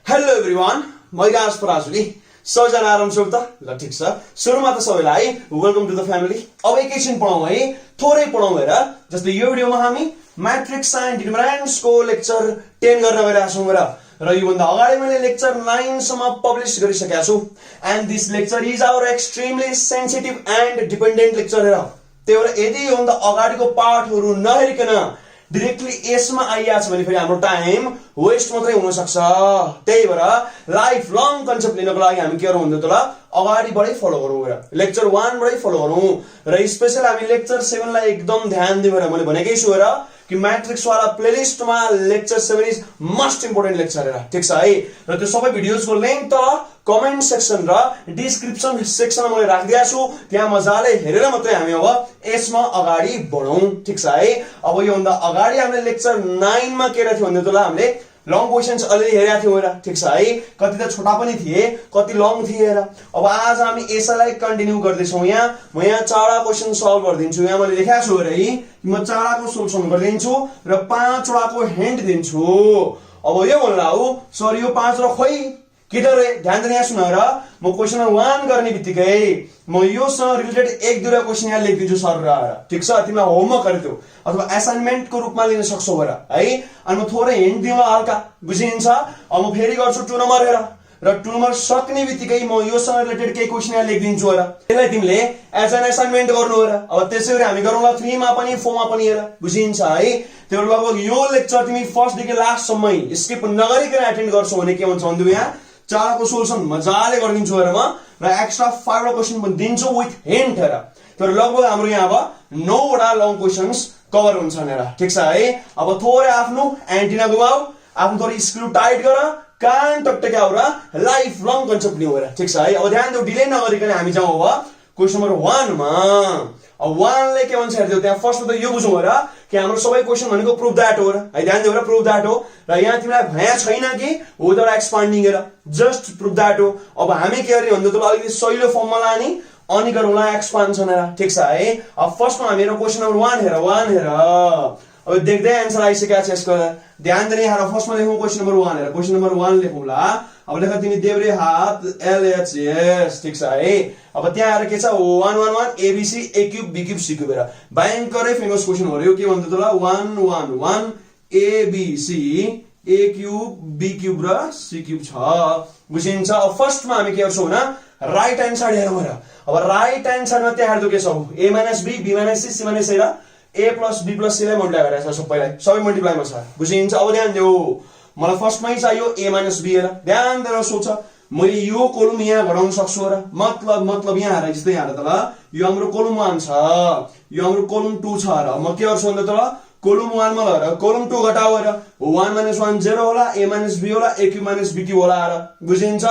Hello everyone, म गास पराजुली सबैजना आराम छौ त? ल ठीक छ। सुरुमा त सबैलाई वेलकम टु द फ्यामिली। अब एकैछिन पढौँ है, थोरै पढौँ हेर। जस्तै यो भिडियोमा हामी म्याट्रिक्स एन्ड डिटरमिनेन्ट्सको लेक्चर 10 गर्न गइरहेका छौँ र योभन्दा अगाडि मैले लेक्चर 9 सम्म पब्लिश गरिसकेका छु। And this lecture is our extremely sensitive and dependent lecture हेर। त्यही भएर यदि योभन्दा अगाडिको पार्टहरू नहेरिकन डिरेक्टली यसमा आइहाल्छ भने फेरि हाम्रो टाइम वेस्ट मात्रै हुन सक्छ। त्यही भएर लाइफ लङ कन्सेप्ट लिनको लागि हामी के गरौँ भन्दा त ल अगाडिबाटै फलो गरौँ र लेक्चर 1 बाटै फलो गरौँ र स्पेशल हामी लेक्चर 7 लाई एकदम ध्यान दिउँ र मैले भनेकै छु हेर कि म्याट्रिक्स वाला प्लेलिस्टमा lecture 7 is most important lecture हेर। ठीक छ है। र त्यो सबै भिडियोजको लिंक त कमेन्ट सेक्सन र डिस्क्रिप्सन सेक्सनमा मैले राखिदिएको छु, त्यहाँ मजाले हेरेर मात्रै हामी अब यसमा अगाडि बढौँ। ठीक छ है। अब योभन्दा अगाडि हामीले लेक्चर 9 मा के रहेको थियो भन्दा त हामीले लङ क्वेशन्स अलरेडी हेरेका थियौँ हेर। ठीक छ है। कति त छोटा पनि थिए, कति लङ थिए हेर। अब आज हामी यसैलाई कन्टिन्यू गर्दैछौँ। यहाँ म यहाँ 4 क्वेशन सल्भ गरिदिन्छु। यहाँ मैले लेखेको छु हेर है, म 4 को सोल्युसन गरिदिन्छु र 5 वटाको हिन्ट दिन्छु। अब यो भन्ला हो सर यो 5 र खोइ के त रे, ध्यान दिएर यहाँ सुन र। म क्वेशन नम्बर 1 गर्ने बित्तिकै म योसँग रिलेटेड 1-2 क्वेशन यहाँ लेखिदिन्छु सर र। ठीक छ। तिमीलाई होमवर्क गरे अथवा असाइनमेन्टको रूपमा लिन सक्छौ हेर है। अनि म थोरै हिन्ट दिउँला हल्का, बुझिन्छ। अब म फेरि गर्छु 2 नम्बर हेर र 2 नम्बर सक्ने बित्तिकै म योसँग रिलेटेड केही क्वेशन यहाँ लेखिदिन्छु हेर। त्यसलाई तिमीले एज एन असाइनमेन्ट गर्नु हेर। अब त्यसैगरी हामी गरौँला 3 मा पनि 4 मा पनि हेर, बुझिन्छ है। त्यो लगभग यो लेक्चर तिमी फर्स्ट देखि लास्ट सम्मै स्किप नगरिकन एटेन्ड गर्छौ भने के हुन्छ भन्दा यहाँ 4 को सोल्युसन मजाले गरिदिन्छु हेर म र एक्स्ट्रा 5 वटा क्वेशन पनि दिन्छु विथ हिन्ट हेर। तर लगभग हाम्रो यहाँ अब 9 वटा लङ क्वेशन्स कभर हुन्छन् हेर। ठीक छ है। अब थोरै आफ्नो एन्टिना घुमाऊ, आफ्नो थोरै स्क्रु टाइट गर, कान टकटक्याउ र लाइफ लङ कन्सेप्ट लिऊ हेर। ठीक छ है। अब ध्यान दिऊ, डिले नगरिकन हामी जाउँ अब क्वेशन नम्बर 1 मा। अब 1 ले के भन्छ हेर्दिऊ, त्यहाँ फर्स्टमा त यो बुझौँ हेर कि हाम्रो सबै क्वेशन भनेको प्रुभ दैट हो र है। ध्यान दिऊ र, प्रुभ दैट हो र यहाँ तिमीलाई भया छैन कि विदाउट एक्सपान्डिङ हेर, जस्ट प्रुभ दैट हो। अब हामी के गर्ने भन्दा त अलिकति सहिलो फर्ममा लाने अनि गरौँला एक्सपान्सन हेर। ठीक छ है। अब फर्स्टमा हामी हेरौँ क्वेशन नम्बर 1 हेर। 1 हेर। अब देख्दै आन्सर आइसकेको छ यसको, ध्यान दिने हेर। फर्स्टमा लेखौँ क्वेशन नम्बर 1 हेर। Question number 1 लेखौँला। अब लेख तिमी देब्रे हात LHS। ठीक छ है। अब त्यहाँ आएर के छ 1 1 1 ABC A cube B cube C cube हेर। भयंकरै फेमस क्वेशन हो र यो। के भन्दा त ल 1 1 1 ABC A cube B cube र C क्यूब छ, बुझिन्छ। अब फर्स्टमा हामी के गर्छौँ भने राइट ह्यान्ड साइड हेरौँ हेर। अब राइट ह्यान्ड साइडमा त्यहाँ हेर्दो के छ A - B B - C C - C र A + B + C लाई मल्टिप्लाई गरेको छ सबैलाई, सबै मल्टिप्लाईमा छ, बुझिन्छ। अब ध्यान देऊ, मलाई फर्स्टमै चाहियो A - B हेर। ध्यान दिएर सोच, मैले यो कोलम यहाँ घटाउन सक्छु र मतलब यहाँ हेर, जस्तै यहाँ त ल यो हाम्रो कोलम 1 छ, यो हाम्रो कोलम 2 छ र म के गर्छु भन्दा त ल कोलम 1 मा ल कोलम 2 घटाउ हेर। 1 - 1 0 होला, A - B होला, A क्यूब - B क्यूब होला हेर, बुझिन्छ।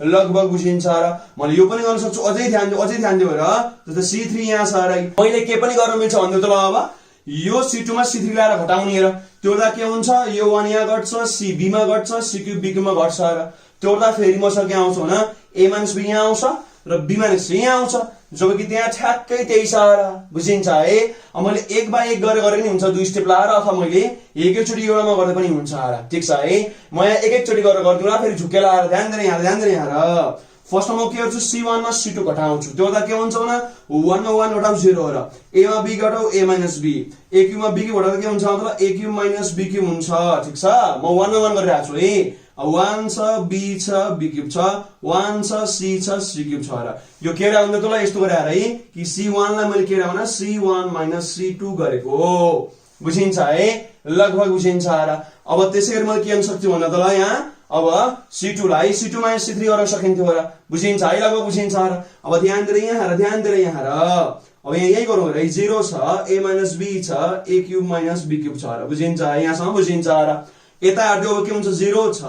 लगभग बुझिन्छ र मैले यो पनि गर्न सक्छु। अझै ध्यान दिऊ हेर। जस्तै C3 यहाँ छ र मैले के पनि गर्न मिल्छ भन्दा त ल अब यो C2 मा C3 ल्याएर घटाउने हेर। त्यो हुँदा के हुन्छ, यो 1 यहाँ घट्छ, C B मा घट्छ, C क्यूब B क्यूब मा घट्छ हेर। त्यो हुँदा फेरि मसँग के आउँछ भने A - B यहाँ आउँछ र B - C यहाँ आउँछ, जबकि त्यहाँ ठ्याक्कै त्यही छ र, बुझिन्छ है। अब मैले 1 बाइ 1 गरे पनि हुन्छ 2 स्टेप लाएर, अथवा मैले एकैचोटी एउटामा गर्दा पनि हुन्छ हेर। ठीक छ है। म यहाँ एकैचोटी गरेर गर्दिउँला, फेरि झुक्के लाएर। ध्यान दिएर यहाँ। फर्स्टमा म के गर्छु C1 मा C2 घटाउँछु। त्यो हुँदा के हुन्छ भने 1 मा 1 घटाउ 0 हेर। A मा B घटाउ A - B, A cube मा B क्यूब घटाउँदा के हुन्छ मतलब A क्यूब - B क्यूब हुन्छ। ठीक छ। म 1 मा 1 गरिरहेको छु है। 1 छ, B छ, B क्यूब छ, 1 छ, C छ, C क्यूब छ र यो के रे भन्दा त ल यस्तो गरे है कि C1 लाई मैले के रे भने C1 - C2 गरेको, बुझिन्छ है। लगभग बुझिन्छ र। अब त्यसैगरी मैले के गर्न सक्छु भन्दा त ल यहाँ अब C2 लाई C2 - C3 गर्न सकिन्थ्यो र, बुझिन्छ है। लगभग बुझिन्छ र। अब ध्यान दिएर यहाँ हेर, ध्यान दिएर यहाँ हेर। अब यहाँ यही गरौँ हेर, 0 छ, A - B छ, A क्यूब - B क्यूब छ र, बुझिन्छ है। यहाँसम्म बुझिन्छ र। यता हेर्दियो अब के हुन्छ 0 छ,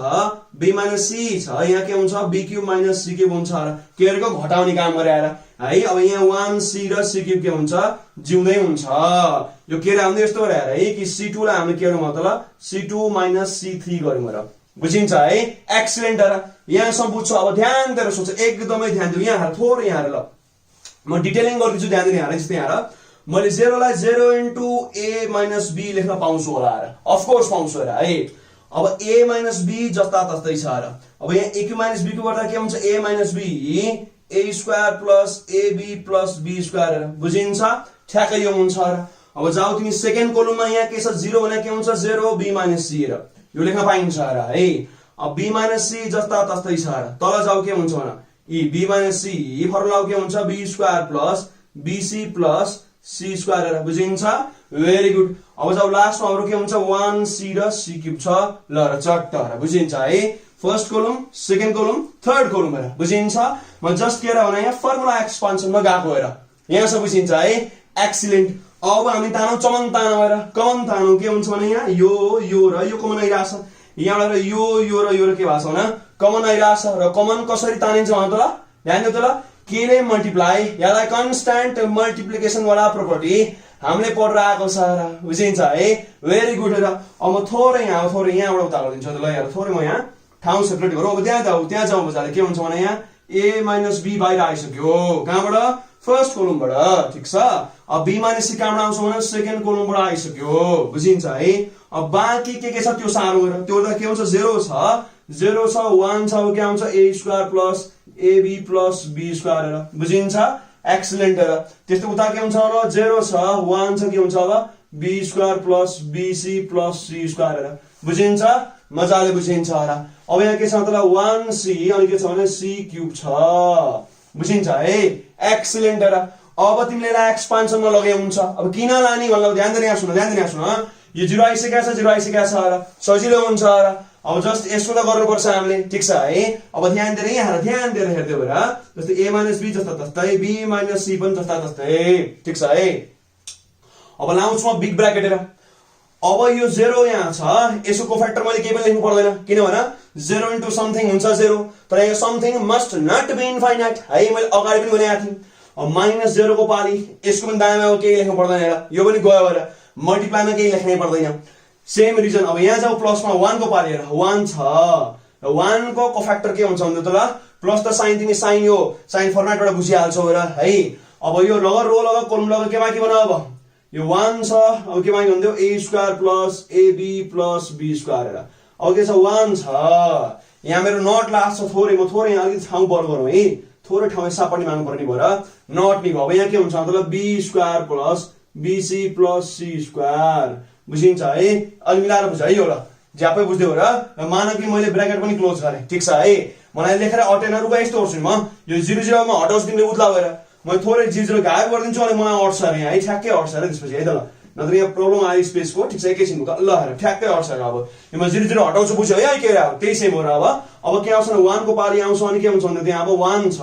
B - C छ, यहाँ के हुन्छ B क्यूब - C क्यूब हुन्छ र। के गरेको घटाउने काम गरे हेर है। अब यहाँ 1C र C क्यूब के हुन्छ जिउँदै हुन्छ। यो के रे भन्दा यस्तो गरे हेर है कि C2 लाई हामीले के गरौँ मतलब C2 - C3 गरौँ हेर, बुझिन्छ है। एक्सिलेन्ट हेर। यहाँसम्म बुझ्छ। अब ध्यान दिएर सोच, एकदमै ध्यान दिऊ। यहाँ हेर, थोरै यहाँ हेर। ल म डिटेलिङ गरिदिन्छु, ध्यान दिएर यहाँ। जस्तै यहाँ हेर, मैले 0 लाई 0 * A - B लेख्न पाउँछु होला हेर। अफकोर्स पाउँछु हेर है। अब a माइनस b जस्ता तस्तै छ र अब यहाँ a क्यू माइनस b को गर्दा के हुन्छ a minus b a square plus ab plus b square बुझिन्छ ठ्याक्कै यो हुन्छ र अब जाऊ तिमी सेकेन्ड कोलममा यहाँ के छ 0 भने के हुन्छ 0 b माइनस c र यो लेख्न पाइन्छ र है अब b माइनस c जस्ता तस्तै छ र तल जाऊ के हुन्छ भने ई b माइनस c फर्मुला के हुन्छ b square plus bc plus c square बुझिन्छ भेरी गुड अब जाऊ लास्टमा हाम्रो के हुन्छ 1c र c क्यूब छ ल र चट्ट र बुझिन्छ है first column second column third column हेर बुझिन्छ म जस्ट के भने यहाँ फर्मुला एक्सपान्सनमा गएको हेर यहाँ सब बुझिन्छ है एक्सिलेन्ट अब हामी तानौ चमन तानौ हेर कमन तानौ के हुन्छ भने यहाँ यो र यो कमन आइराछ यहाँबाट यो र के भएको छ भने कमन आइराछ र कमन कसरी तानिन्छ भने त ल ध्यान दिउ त ल केले मल्टिप्लाई यालाई कन्स्ट्यान्ट मल्टिप्लिकेसन वाला प्रपर्टी हामीले पढेर आएको छ र बुझिन्छ है भेरी गुड र अब म थोरै यहाँबाट उता गरिदिन्छु त ल यार थोरै म यहाँ ठाउँ सेपरेट गरौँ अब त्यहाँ जाउँ बजाले के हुन्छ भने यहाँ a माइनस b बाहिर आइसक्यो कहाँबाट फर्स्ट कोलमबाट ठीक छ अब b माइनस c कहाँबाट आउँछ भने सेकेन्ड कोलमबाट आइसक्यो बुझिन्छ है अब बाँकी के छ त्यो सारो गरेर त्यो त के हुन्छ 0 छ 1 छ के आउँछ a square plus ab plus b square बुझिन्छ एक्सिलेन्ट र त्यस्तो उता के हुन्छ र 0 छ 1 छ के हुन्छ अब b square plus bc plus c square बुझिन्छ मजाले बुझिन्छ र अब यहाँ के छ त 1c अनि के छ भने c क्यूब छ बुझिन्छ है एक्सिलेन्ट र अब तिमीले यसलाई एक्सपान्सनमा लगाए हुन्छ अब किन लाने भन्दा ध्यान दिएर यहाँ सुन यो 0 आइसकेको छ र सजिलो हुन्छ र अब जस्ट यसो त गर्नुपर्छ हामीले ठीक छ है अब ध्यान दिएर हेर्दै भएर जस्तै a माइनस b जस्ता तस्तै b माइनस c पनि जस्ता तस्तै ठीक छ है अब लाउँछु म बिग ब्र्याकेट हेर अब यो 0 यहाँ छ यसको कोफ्याक्टर मैले केही पनि लेख्नु पर्दैन किनभने 0 इन्टु समथिङ हुन्छ 0 तर यो something must not be infinite है मैले अगाडि पनि भनेको थिएँ अब माइनस 0 को पाली यसको पनि दायाँमा केही लेख्नु पर्दैन हेर यो पनि गयो भएर मल्टिप्लाईमा केही लेख्नै पर्दैन सेम रिजन अब यहाँ जाऊ प्लसमा 1 को पाली हेर 1 छ 1 को कोफ्याक्टर के हुन्छ भन्दा त ल प्लस त साइन तिमी साइन यो साइन फर्मेटबाट बुझिहाल्छौ हेर है अब यो लग रो लग कोलम लग केमा के बना अब यो 1 छ अब के माग्यो भन्दियो a square plus ab plus b square हेर अब के छ 1 छ यहाँ मेरो नट लास्ट छ थोरै यहाँ अलिकति ठाउँ बर गरौँ है थोरै ठाउँ सापट्टि माग्नु पर्ने भएर नट नि अब यहाँ के हुन्छ मतलब b square plus bc plus c square बुझिन्छ है अलि मिलाएर बुझ है यो ल ज्यापै बुझ्दै हो र मान कि मैले ब्र्याकेट पनि क्लोज गरे ठीक छ है मलाई लेखेर अटेनहरुको यस्तो गर्छु म यो 0 मा हटाउँछु तिमीले उद्ला भएर म थोरै 0 गायब गरिदिन्छु अनि मलाई अट्छ रे यहाँ है ठ्याक्कै अट्छ रे त्यसपछि है त ल नत्र यहाँ प्रब्लम आयो स्पेसको ठीक छ एकैछिन ल हेर ठ्याक्कै अट्छ र अब यो म 0 हटाउँछु बुझ्यो है के हो त्यही सेम हो र अब के आउँछ 1 को पाली आउँछ अनि के हुन्छ भन्दा त्यहाँ अब 1 छ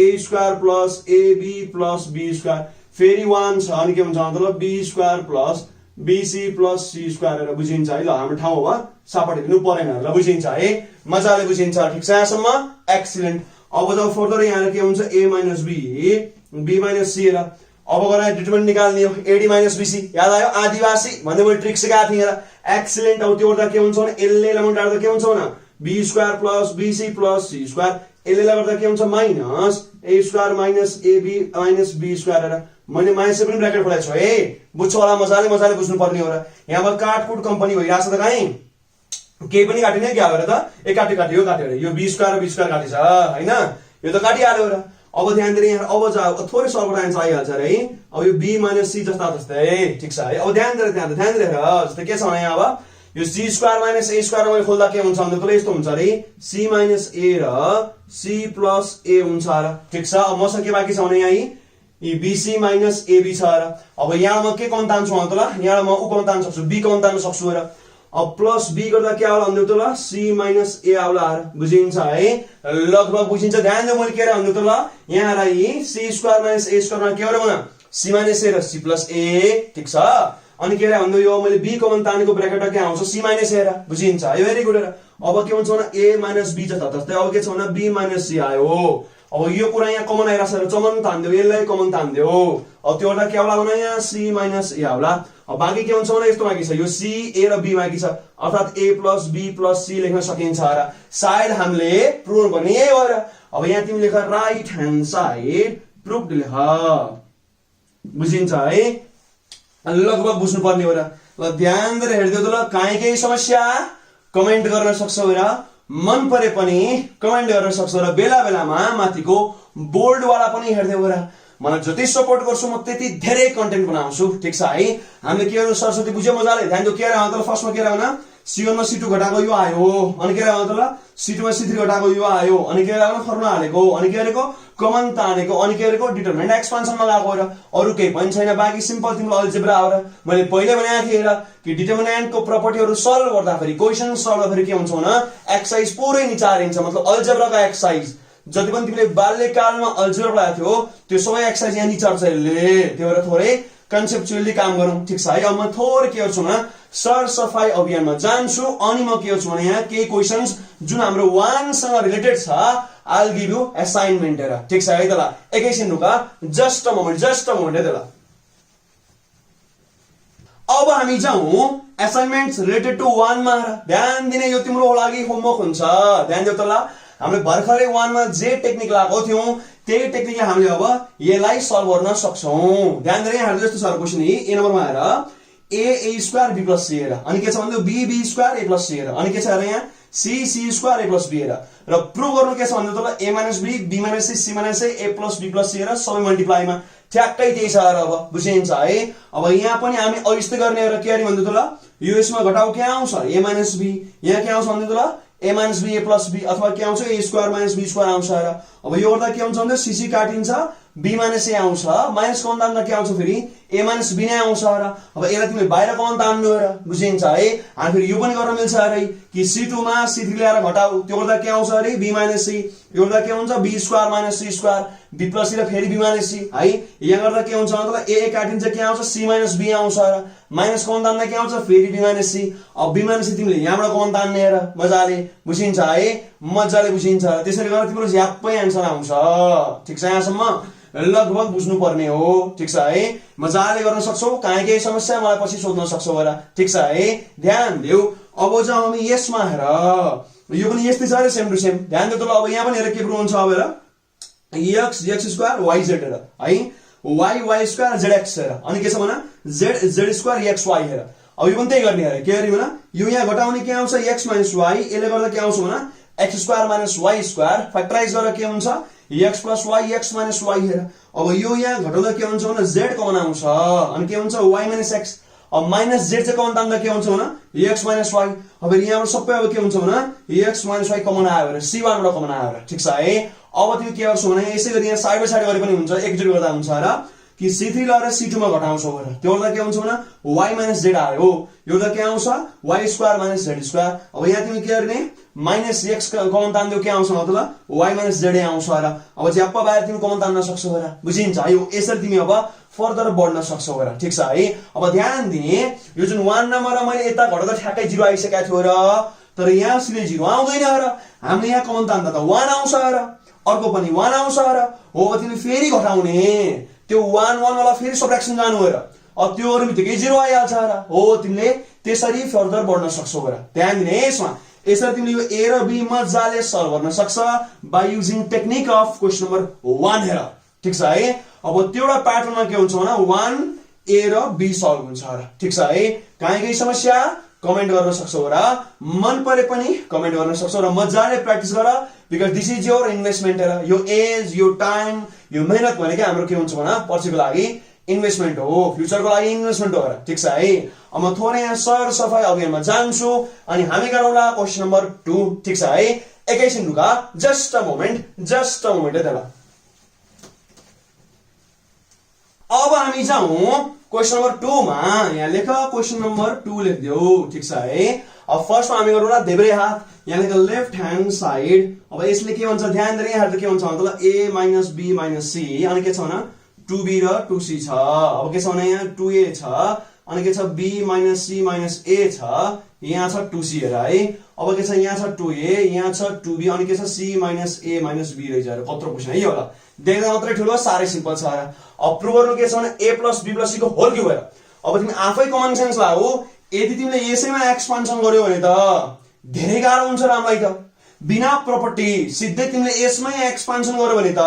a square plus ab plus b square फेरि 1 छ अनि के हुन्छ मतलब b square plus bc plus c square बुझिन्छ है ल हाम्रो ठाउँ हो सापट्टि दिनु परेन ल बुझिन्छ है मजाले बुझिन्छ ठीक छ यहाँसम्म एक्सिलेन्ट अब जब फर्दर यहाँ के हुन्छ a minus b minus c र अब गएर डिटरमिनेन्ट निकाल्ने हो ad माइनस bc याद आयो आदिवासी भन्ने मैले ट्रिक सिकाएको थिएँ एक्सिलेन्ट अब त्यो गर्दा के हुन्छ भने यसले लगाउँदा के हुन्छ भने b square plus bc plus c square यसले गर्दा के हुन्छ minus a square minus ab minus b square मैले माइनस पनि ब्र्याकेट खोलेको छु है बुझ्छौ होला मजाले बुझ्नु पर्ने हो र यहाँबाट काटकुट कम्पनी भइराछ त काई केही पनि काटिने क्या भएर त एक काट्यो यो b स्क्वायर काटिछ हैन यो त काटिहाल्यो र अब ध्यान दिएर यहाँ अब जा थोरै सर्भर आन्सर आइहाल्छ रे अब यो b माइनस c जस्ता जस्तै ठीक छ है अब ध्यान दिएर जस्तै के छ भने यहाँ अब यो c square minus a square मैले खोल्दा के हुन्छ भन्दा त यस्तो हुन्छ रे c माइनस a र c प्लस a हुन्छ र ठीक छ अब मसँग के बाँकी छ भने यहाँ यी bc माइनस ab छ र अब यहाँ म के कौन तान्छु भन्दा त ल यहाँ म उ कौन तान्न सक्छु b कौन तान्न सक्छु र अब प्लस b गर्दा के आउला भन्दा त ल c माइनस a आउला बुझिन्छ है लगभग बुझिन्छ ध्यान दिनु मैले के रे भन्दा त ल यहाँ र यी c square minus a square के हो र भने c माइनस a र c प्लस a ठीक छ अनि के रे भन्दा यो मैले b कमन तानेको ब्र्याकेट के आउँछ c माइनस a र बुझिन्छ है भेरी गुड र अब के हुन्छ भने a माइनस b जस्ता जस्तै अब के छ भने b माइनस c आयो अब यो कुरा यहाँ कमन आइराछ र चमन तान्दियो यसलाई कमन तान्दियो अब त्यो गर्दा के आउला भने यहाँ c माइनस a आउला अब बाँकी के हुन्छ भने यस्तो बाँकी छ यो c a र b बाँकी छ अर्थात a plus b plus c लेख्न सकिन्छ र सायद हामीले प्रुभ गर्ने यही हो र अब यहाँ तिमी लेख राइट ह्यान्ड साइड प्रुभ लेख बुझिन्छ है लगभग बुझ्नु पर्ने हो र ल ध्यान दिएर हेर्दियौ त ल काहीँ केही समस्या कमेन्ट गर्न सक्छौ र मन परे पनि कमेन्ट गर्न सक्छौ र बेला बेलामा माथिको बोल्ड वाला पनि हेर्दै हो र मलाई जति सपोर्ट गर्छु म त्यति धेरै कन्टेन्ट बनाउँछु ठीक छ है हामीले के गर्नु सरस्वती बुझ्यो मजाले ध्यान दियो के रे त फर्स्टमा के रे C1 मा C2 घटाएको यो आयो अनि के रे त C2 मा C3 घटाएको यो आयो अनि के रे फर्मुला हालेको अनि के गरेको कमन तानेको अनि के गरेको डिटरमिनेन्ट एक्सपान्सनमा लगाएको र अरु केही पनि छैन बाकी सिम्पल तिम्रो अल्जेब्रा हो र मैले पहिले भनेको थिएँ र कि डिटरमिनेन्टको प्रपर्टीहरु सल्भ गर्दाखेरि क्वेशन सल्भ गर्दाखेरि के हुन्छ भने एक्सरसाइज पुरै निचारिन्छ मतलब अल्जेब्राको एक्सरसाइज जति पनि तिमीले बाल्यकालमा अल्जेब्रा पढाएको थियो त्यो सबै एक्सरसाइज यहाँ निचार्छ यसले त्यो भएर थोरै कन्सेप्चुअली काम गरौँ ठीक छ है अब म थोरै के गर्छु भने सरसफाई अभियानमा जान्छु अनि म के गर्छु भने यहाँ केही क्वेशन्स जुन हाम्रो 1 सँग रिलेटेड छ I will give you assignment हेर ठीक छ है त ल एकैछिन रुक जस्ट अ मोमेन्ट है त ल अब हामी जाउँ असाइनमेन्ट्स रिलेटेड टु 1 मा ध्यान दिने यो तिम्रो लागि होमवर्क हुन्छ ध्यान दियो त ल हामीले भर्खरै 1 मा जे टेक्निक लगाएको थियौ त्यही टेक्निकले हामीले अब यसलाई सल्भ गर्न सक्छौं ध्यान दिने हामीले जस्तो छ क्वेशन ए नम्बरमा आएर a square b plus c हेर अनि के छ भन्दा b square a plus c हेर अनि के छ हेर यहाँ c square a plus b हेर र प्रुभ गर्नु के छ भन्दा तल a minus b b minus c c minus a plus b plus c हेर सबै मल्टिप्लाईमा ठ्याक्कै त्यही छ र अब बुझिन्छ है अब यहाँ पनि हामी अयस्तै गर्ने र के गर्ने भन्दा तल यो यसमा घटाउ के आउँछ a माइनस b यहाँ के आउँछ भन्दा तल a minus b a plus b अथवा के आउँछ a square minus b square आउँछ र अब यो गर्दा के हुन्छ भन्दा c काटिन्छ b माइनस a आउँछ माइनस कमन तान्दा के आउँछ फेरि a माइनस b नै आउँछ र अब यसलाई तिमीले बाहिर कमन तान्नु र बुझिन्छ है अनि फेरि यो पनि गर्न मिल्छ अरे कि c2 मा c3 ल्याएर घटाउ त्यो गर्दा के आउँछ अरे b माइनस c यो गर्दा के हुन्छ b square minus c square b plus c र फेरि b माइनस c है यहाँ गर्दा के हुन्छ मतलब a काटिन्छ के आउँछ c माइनस b आउँछ र माइनस कमन तान्दा के आउँछ फेरि b माइनस c अब b माइनस c तिमीले यहाँबाट कमन तान्ने र मजाले बुझिन्छ है मजाले बुझिन्छ त्यसैले गर्दा तिम्रो झ्याप्पै आन्सर आउँछ ठीक छ यहाँसम्म लगभग बुझ्नु पर्ने हो ठीक छ है मजाले गर्न सक्छौ काहे केही समस्या मलाई पछि सोध्न सक्छौ होला ठीक छ है ध्यान देऊ अब जाउँ हामी यसमा हेर यो पनि यस्तै छ रे सेम टु सेम ध्यान देऊ त अब यहाँ पनि हेर के प्रुभ हुन्छ अब हेर x स्क्वायर y z हेर है y स्क्वायर zx हेर अनि के छ भने z स्क्वायर xy हेर अब यो पनि त्यही गर्ने हेर के गर्ने भने यो यहाँ घटाउने के आउँछ x माइनस y यसले गर्दा के आउँछ भने x square minus y square factorise गरेर के हुन्छ x plus y x minus y हेर अब यो यहाँ घटाउँदा के हुन्छ भने z कमन आउँछ अनि के हुन्छ y माइनस x अब माइनस z चाहिँ कमन तान्दा के हुन्छ भने x माइनस y अब यहाँबाट सबै अब के हुन्छ भने x माइनस y कमन आयो रे c1 बाट कमन आयो रे ठीक छ है अब तिमी के गर्छौ भने यसै गरी यहाँ साइड बाइ साइड गरे पनि हुन्छ एकजुट गर्दा हुन्छ र कि c3 लगाएर c2 मा घटाउँछौ र त्यो गर्दा के हुन्छ भने y माइनस z आयो यो गर्दा के आउँछ y square minus z square अब यहाँ तिमी के गर्ने माइनस x कमन तान्दियो के आउँछ मतलब y माइनस z आउँछ र अब झ्याप्प बाहिर तिमी कमन तान्न सक्छौ र बुझिन्छ यो यसरी तिमी अब फर्दर बढ्न सक्छौ र ठीक छ है अब ध्यान दिने यो जुन 1 नम्बर मैले यता घटाउँदा ठ्याक्कै 0 आइसकेको थियो र तर यहाँ सिधै 0 आउँदैन र हामीले यहाँ कमन तान्दा त 1 आउँछ र अर्को पनि 1 आउँछ र हो तिमी फेरि घटाउने त्यो 1 वाला फेरि सबट्र्याक्सन जानु हो र अब त्यो अरु बित्तिकै 0 आइहाल्छ र हो तिमीले त्यसरी फर्दर बढ्न सक्छौ र ध्यान दिने यसमा यसरी तिमीले यो a र b मजाले सल्भ गर्न सक्छ by using technique of question number 1 हेर ठीक छ है अब त्योडा प्याटर्नमा के हुन्छ भने 1 a र b सल्भ हुन्छ र ठीक छ है काहीँ समस्या कमेन्ट गर्न सक्छौ र मन परे पनि कमेन्ट गर्न सक्छौ र मजाले प्र्याक्टिस गर because this is your investment हेर यो एज यो टाइम यो मेहनत भनेको हाम्रो के हुन्छ भने पछिको लागि इन्भेस्टमेन्ट हो फ्युचरको लागि इन्भेस्टमेन्ट हो र ठीक छ है अब म थोरै यहाँ सरसफाई अभियानमा जान्छु अनि हामी गरौँला क्वेशन नम्बर 2 ठीक छ है एकैछिन रुका जस्ट अ मोमेन्ट है त अब हामी जाउँ क्वेशन नम्बर 2 मा यहाँ लेख क्वेशन नम्बर 2 लेख्दियौ ठीक छ है अब फर्स्टमा हामी गरौँला देब्रे हात यहाँ लेख लेफ्ट ह्यान्ड साइड अब यसले के भन्छ ध्यान दिएर यहाँ के भन्छ मतलब a minus b minus c अनि के छ भने 2b र 2c छ अब के छ भने यहाँ 2a छ अनि के छ b minus c minus a छ यहाँ छ 2c हेर है अब के छ यहाँ छ 2a यहाँ छ 2b अनि के छ c minus a minus b रहेछ र कत्रो क्वेशन है यो होला देख्दा मात्रै ठुलो सारै सिम्पल छ र अब प्रुभ गर्नु के छ भने a plus b plus c को होल क्युब हेर अब तिमी आफै कमन सेन्स लाऊ यदि तिमीले यसैमा एक्सपान्सन गर्यौ भने त धेरै गाह्रो हुन्छ र हामीलाई त बिना प्रपर्टी सिधै तिमीले यसमै एक्सपान्सन गर्यौ भने त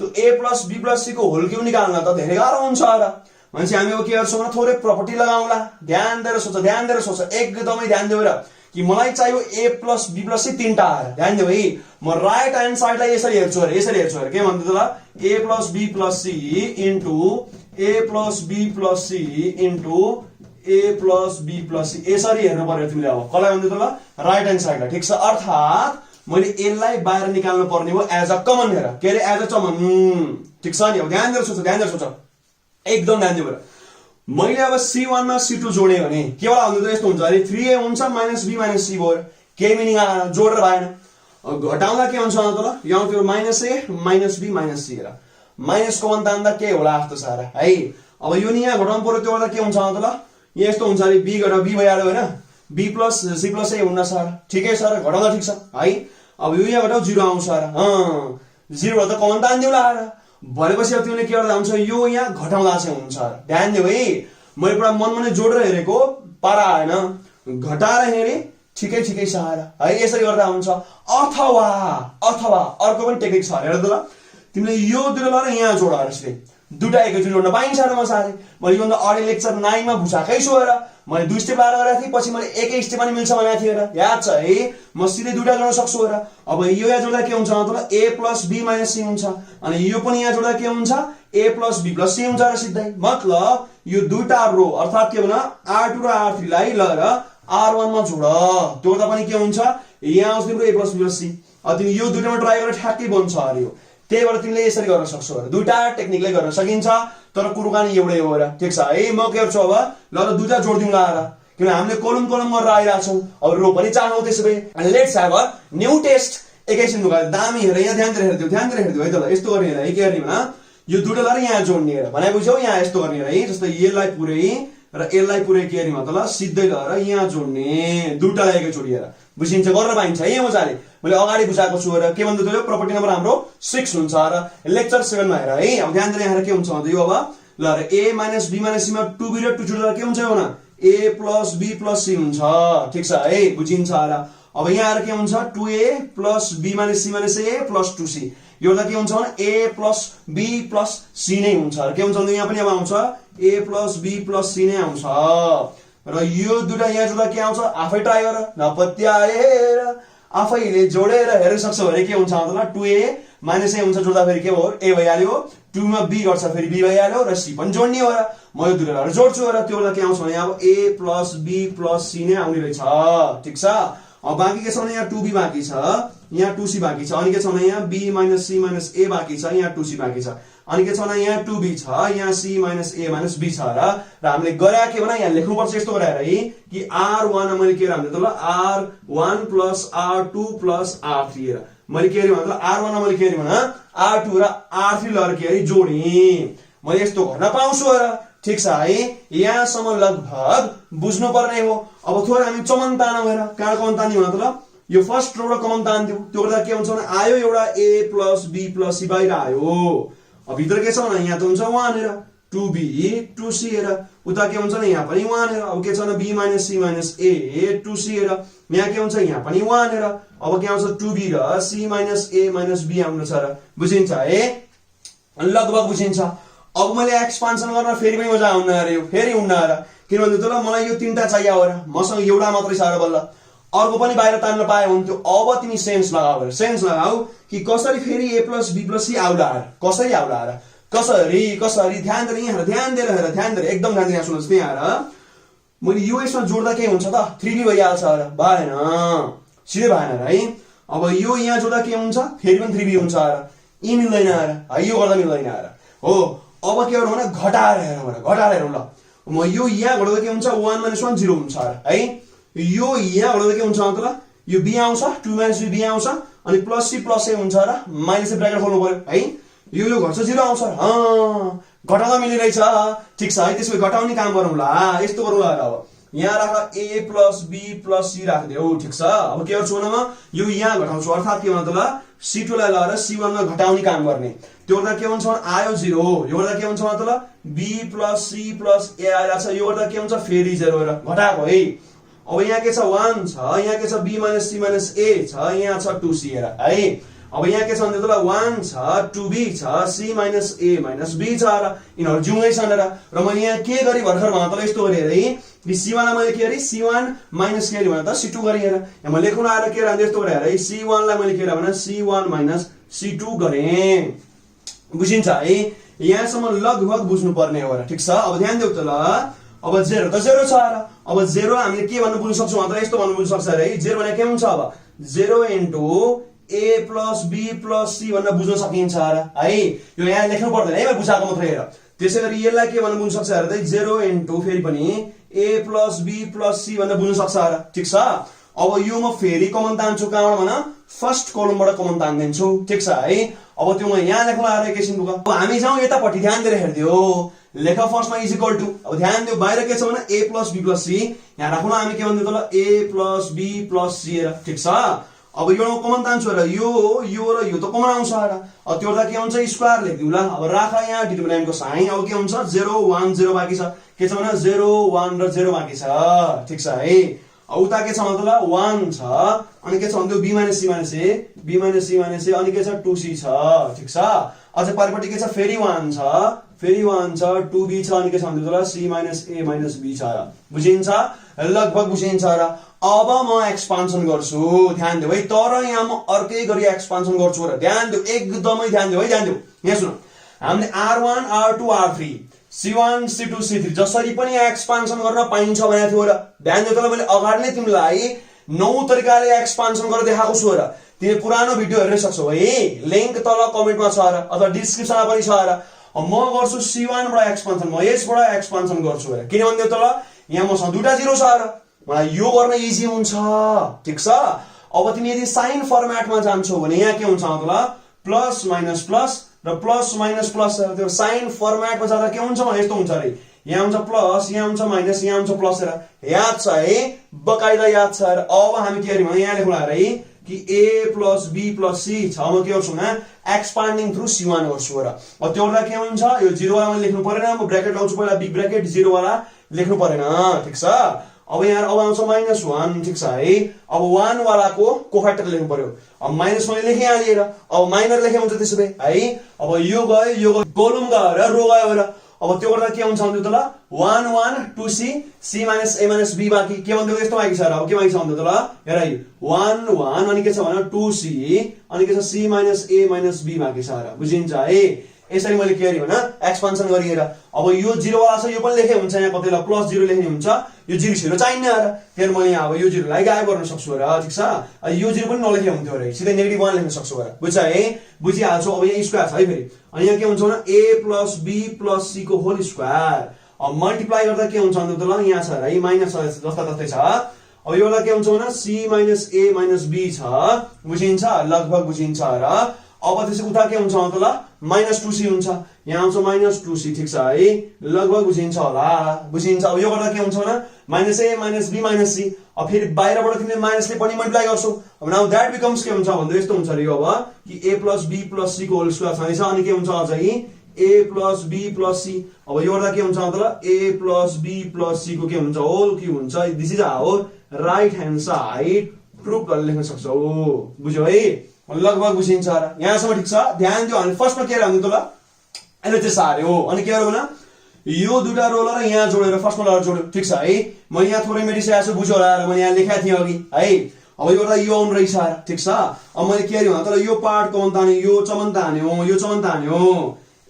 त्यो a plus b plus c को होल क्युब निकाल्न त धेरै गाह्रो हुन्छ र भनेपछि हामी अब के गर्छौँ भने थोरै प्रपर्टी लगाउँला ध्यान दिएर सोच एकदमै ध्यान देऊ र कि मलाई चाहियो a plus b plus c तीनटा आएर ध्यान दिऊ है म राइट ह्यान्ड साइडलाई यसरी हेर्छु अरे के भन्दै ल a plus b plus c into a plus b plus c into a plus b plus c यसरी हेर्नु पर्यो तिमीले अब कसलाई भन्दै त ल राइट ह्यान्ड साइडलाई ठीक छ अर्थात मैले यसलाई बाहिर निकाल्नु पर्ने हो एज अ कमन हेर के अरे एज अ कमन ठीक छ नि अब ध्यान दिएर सोच एकदम ध्यान दिएर मैले अब c1 मा c2 जोडे भने के होला भन्दा यस्तो हुन्छ अरे 3a हुन्छ -b - c भयो के मिनिङ जोडेर भएन घटाउँदा के हुन्छ त ल यहाँ त्यो -a -b - c हेर माइनस कमन तान्दा के होला जस्तो छ है अब यो नि यहाँ घटाउनु पर्यो त्यो गर्दा के हुन्छ त ल यहाँ यस्तो हुन्छ अरे b गरेर b भइहाल्यो हैन b plus c plus a हुन्न सर ठिकै सर घटाउँदा ठिक छ है अब यो यहाँ घटाउ 0 आउँछ र 0 त कमन तान्दिउला र भनेपछि अब तिमीले के गर्दा हुन्छ यो यहाँ घटाउँदा चाहिँ हुन्छ ध्यान दिऊ है मैले पुरा मनमनै जोडेर हेरेको पारा हैन घटाएर हेरे ठिकै छ है यसरी गर्दा हुन्छ अथवा अर्को पनि टेक्निक छ हेर त ल तिमीले यो दुईटा ल यहाँ जोड यसले दुटा एकैचोटी जोड्न पाइन्छ र मसाले मैले यो अडे लेक्चर 9 मा बुझाकै छु र मैले दुई स्टेप लाएर गरेको थिएँ पछि मैले एकै स्टेप पनि मिल्छ भनेको थिएँ र याद छ है म सिधै दुटा जोड्न सक्छु र अब यो यहाँ जोड्दा के हुन्छ त a plus b minus c हुन्छ अनि यो पनि यहाँ जोड्दा के हुन्छ a plus b plus c हुन्छ र सिधै मतलब यो दुईटा रो अर्थात के भन्न r2 र r3 लाई लगेर r1 मा जोड त्यो गर्दा पनि के हुन्छ यहाँ आउँछ तिम्रो a plus b plus c अब तिमी यो दुईटामा ट्राई गरेर ठ्याक्कै बन्छ अरे यो त्यही भएर तिमीले यसरी गर्न सक्छौ र दुईटा टेक्निकले गर्न सकिन्छ तर कुराकानी एउटै हो र ठीक छ है म के गर्छु अब ल दुईटा जोड्दिउँला र किन हामीले कलम गरेर आइरा छौं अब रो पनि चाहौ त्यसै अनि let's have a new test एकैछिन दुगा दामी हेर यहाँ ध्यान दिएर हेर्दियौ है त ल यस्तो गर्ने है के गर्ने भना यो दुईटालाई यहाँ जोड्ने र भने बुझ्यौ यहाँ यस्तो गर्ने है जस्तै यसलाई पुरै र यसलाई पुरै के गर्ने त ल सिधै लगेर यहाँ जोड्ने दुईटालाई एकैचोटी हेर बुझिन्छ गर्न पाइन्छ है मजाले मैले अगाडि बुझाएको छु र के भन्दै थियो प्रपर्टी नम्बर हाम्रो 6 हुन्छ र लेक्चर 7 मा हेर है अब ध्यान दिएर हेर के हुन्छ भन्दा यो अब ल र a - b - c मा 2b र 2 जोड्दा के हुन्छ भने a + b + c हुन्छ ठीक छ है बुझिन्छ र अब यहाँ आएर के हुन्छ 2a + b - c - a + 2c यो त के हुन्छ भने a + b + c नै हुन्छ र के हुन्छ भन्दा यहाँ पनि अब आउँछ a + b + c नै आउँछ र यो दुटा यहाँ जोड्दा के आउँछ आफै ट्राई गर नपत्याएर आफैले जोडेर हेर्न सक्छौ भने के हुन्छ भन्दा 2a - a हुन्छ जोड्दा फेरि के भयो a भइहाल्यो 2 मा b गर्छ फेरि b भइहाल्यो र c पनि जोड्ने हो र म यो दुईटालाई जोड्छु र त्यो बेला के आउँछ भने अब a + b + c नै आउने रहेछ ठीक छ अब बाँकी के छ भने यहाँ 2b बाँकी छ यहाँ 2c बाँकी छ अनि के छ भने यहाँ b - c - a बाँकी छ यहाँ 2c बाँकी छ अनि के छ भने यहाँ 2b छ यहाँ c - a - b छ र हामीले गरे के भने यहाँ लेख्नु पर्छ यस्तो गरेर है कि r1 मैले के राख्नु त ल r1 + r2 + r3 हेर मैले के भने r1 मैले के भने r2 र r3 लहर के जोडे मैले यस्तो गर्न पाउँछु र ठीक छ है यहाँसम्म लगभग बुझ्नु पर्ने हो अब थोरै हामी चमन तानौ हेर कहाँ कमन तान्ने मतलब यो फर्स्ट रो र कमन तान्दियौ त्यो गर्दा के हुन्छ भने आयो एउटा a + b + c बाहिर आयो अब भित्र के छ भने यहाँ त हुन्छ 1 हेर 2b 2c हेर उता के हुन्छ भने यहाँ पनि 1 हेर अब के छ भने b - c - a 2c हेर यहाँ के हुन्छ यहाँ पनि 1 हेर अब के आउँछ 2b र c - a - b आउनु छ र बुझिन्छ है लगभग बुझिन्छ अब मैले एक्सपान्सन गर्न फेरि पनि मजा आउन आयो फेरि हुन्न र किनभने त ल मलाई यो तीनटा चाहियो र मसँग एउटा मात्रै छ र बल्ल अर्को पनि बाहिर तान्न पाए हुन्थ्यो अब तिमी सेन्स लगाऊ कि कसरी फेरि a + b + c आउला कसरी आउला र कसरी ध्यान दिएर एकदम ध्यान दिएर सुन्नुस् त्यहाँ र मैले यो यसमा जोड्दा के हुन्छ त 3b भइहाल्छ र भएन सिधै भएन र है अब यो यहाँ जोड्दा के हुन्छ फेरि पनि 3b हुन्छ र यी मिल्दैन र है यो गर्दा मिल्दैन र हो अब के गर्नु भने घटाएर हेरौँ ल म यो यहाँ घटाउँदा के हुन्छ 1 - 1 0 हुन्छ र है यो यहाँ घटाउँदा के हुन्छ त ल यो b आउँछ 2 - b आउँछ अनि +c + a हुन्छ र माइनस ब्र्याकेट खोल्नु पर्यो है यो घट्छ 0 आउँछ र घटाउँदा मिल्ने रहेछ ठीक छ है त्यसमै घटाउने काम गरौँला यस्तो गरौँला अब यहाँ राख a + b + c राख्दियौ ठीक छ अब के गर्छु भने म यो यहाँ घटाउँछु अर्थात के भन्दा ल c2 लाई लगाएर c1 मा घटाउने काम गर्ने त्यो गर्दा के हुन्छ भने आयो 0 यो गर्दा के हुन्छ मतलब b + c + a आइरा छ यो गर्दा के हुन्छ फेरि 0 र घटाएको है अब यहाँ के छ 1 छ यहाँ के छ b - c - a छ यहाँ छ 2c हेर है अब यहाँ के छ भन्दा त ल 1 छ 2b छ c - a - b छ र यिनीहरु जुङै छन् र मैले यहाँ के गरी भर्खर भन्दा त यस्तो गरे है C1 लाई मैले के गरे C1 माइनस के गरे भने त C2 गरे हेर यहाँ मैले लेख्न आएर के गरे यस्तो गरे हेर C1 लाई मैले के गरे भने C1 माइनस C2 गरे बुझिन्छ है यहाँसम्म लगभग बुझ्नु पर्ने हो र ठीक छ अब ध्यान देऊ त ल अब 0 त 0 छ र अब 0 हामीले के भन्नु बुझ्न सक्छौं भन्दा यस्तो भन्नु बुझ्न सक्छ है 0 भने के हुन्छ अब 0 into a plus b plus c भनेर बुझ्न सकिन्छ र है यो यहाँ लेख्नु पर्दैन है मैले बुझाएको मात्रै हेर त्यसैगरी यसलाई के भन्नु बुझ्न सक्छ हेर त 0 इन्टु फेरि पनि a plus b plus c भनेर बुझ्न सक्छ र ठीक छ अब यो म फेरि कमन तान्छु कहाँबाट भन फर्स्ट कलमबाट कमन तान्दिन्छु ठीक छ है अब त्यो म यहाँ लेख्न आएर एकैछिन बुक अब हामी जाउँ यतापट्टि ध्यान दिएर हेर्दियो लेख फर्स्टमा इज इक्वल टु अब ध्यान दियो बाहिर के छ भने a plus b plus c यहाँ राखौँ हामी के भन्दियो त ल a plus b plus c हेर ठीक छ अब यो कमन तान्छु र यो र यो त कमन आउँछ र अब त्यो त के हुन्छ स्क्वायर लेख्दिउ ल अब राख यहाँ डिटरमिनेन्टको साइन अब के हुन्छ 0 1 0 बाँकी छ के छ भने 0 1 र 0 बाँकी छ ठीक छ है अब उता के छ मतलब 1 छ अनि के छ भन्दियो b - c - a b - c - a अनि के छ 2c छ ठीक छ अझ परिपट्टि के छ फेरि 1 छ 2b छ अनि के छ भन्दियो त c - a - b छ बुझिन्छ लगभग बुझिन्छ र अब म एक्सपान्सन गर्छु ध्यान देऊ है तर यहाँ म अर्कै गरी एक्सपान्सन गर्छु र ध्यान देऊ एकदमै ध्यान देऊ है ध्यान देऊ यहाँ सुन हामीले r1 r2 r3 c1 c2 c3 जसरी पनि एक्सपान्सन गर्न पाइन्छ भनेको थियो र ध्यान देऊ त मैले अगाडि नै तिमीलाई 9 तरिकाले एक्सपान्सन गरेर देखाएको छु र तिमीले पुरानो भिडियो हेर्न सक्छौ है लिंक तल कमेन्टमा छ र अथवा डिस्क्रिप्सनमा पनि छ र म गर्छु c1 बाट एक्सपान्सन म यसबाट एक्सपान्सन गर्छु र किन भन्दियो त ल यहाँ मसँग दुईटा 0 छ र मलाई यो गर्न इजी हुन्छ ठीक छ अब तिमी यदि साइन फर्मेटमा जान्छौ भने यहाँ के हुन्छ मतलब प्लस माइनस प्लस र प्लस माइनस प्लस त्यो साइन फर्मेटमा जाँदा के हुन्छ भने यस्तो हुन्छ रे यहाँ हुन्छ प्लस यहाँ हुन्छ माइनस यहाँ हुन्छ प्लस र याद छ है बकाइदा याद छ र अब हामी के गर्यौं यहाँ लेख्नु है कि a plus b plus c छ म के गर्छु न एक्सपान्डिङ थ्रु c1 गर्छु र अब त्यो गर्दा के हुन्छ यो 0 वाला मैले लेख्नु परेन म ब्र्याकेट लाउँछु पहिला बिग ब्र्याकेट 0 वाला लेख्नु परेन ठीक छ अब यहाँ अब आउँछ -1 ठीक छ है अब 1 वालाको कोफ्याक्टर लेख्नु पर्यो अब माइनस मैले लेखे यहाँ लिएर अब माइनर लेखे हुन्छ त्यसैले है अब यो गयो कोलम गयो र रो गयो र अब त्यो गर्दा के हुन्छ भन्दियो त ल 1 1 2c c - a - b बाँकी के भन्दियो यस्तो बाँकी छ र अब के बाँकी छ भन्दियो त ल हेर है 1 1 अनि के छ भने 2c अनि के छ c - a - b बाँकी छ र बुझिन्छ है यसरी मैले के गरे भने एक्सपान्सन गरिएर अब यो 0 वाला छ यो पनि लेखे हुन्छ यहाँ कतैला प्लस 0 लेख्ने हुन्छ यो 0 चाहिन्न र फेरि मैले यहाँ अब यो 0 लाई गायब गर्न सक्छु र ठीक छ यो 0 पनि नलेखे हुन्थ्यो रे सिधै नेगेटिभ 1 लेख्न सक्छु र बुझ्छ है बुझिहाल्छौ अब यहाँ स्क्वायर छ है फेरि अनि यहाँ के हुन्छ भने a + b + c को होल स्क्वायर अब मल्टिप्लाई गर्दा के हुन्छ भन्दा त ल यहाँ छ है माइनस जस्ता जस्तै छ अब यो के हुन्छ भने c - a - b छ बुझिन्छ लगभग बुझिन्छ र अब त्यसै उता के हुन्छ त ल -2c हुन्छ यहाँ आउँछ -2c ठीक छ है लगभग बुझिन्छ होला बुझिन्छ अब यो गर्दा के हुन्छ भने -a - b - c अब फेरि बाहिरबाट तिमीले माइनसले पनि मल्टिप्लाई गर्छौ अब नाउ दैट बिकम्स के हुन्छ भन्दा यस्तो हुन्छ रे अब कि a + b + c को होल स्क्वायर छँदैछ अनि के हुन्छ अझै a + b + c अब यो गर्दा के हुन्छ त ल a + b + c को के हुन्छ होल के हुन्छ this is our right hand side proof गरेर लेख्न सक्छौ बुझ्यौ है लगभग बुझिन्छ र यहाँसम्म ठीक छ ध्यान दियो हामी फर्स्टमा के भन्नु त ल एलएचएस हार्यो अनि के गर्यो भने यो दुटा रोलर यहाँ जोडेर फर्स्टमा लगाएर जोड्यो ठीक छ है म यहाँ थोरै मेडिसिन आछु बुझ्यो होला र मैले यहाँ लेखेको थिएँ अघि है अब यो एउटा यो आउन रहेछ ठीक छ अब मैले के गर्यो भने त यो पार्ट कमन तान्यो यो चमन तान्यो यो चमन तान्यो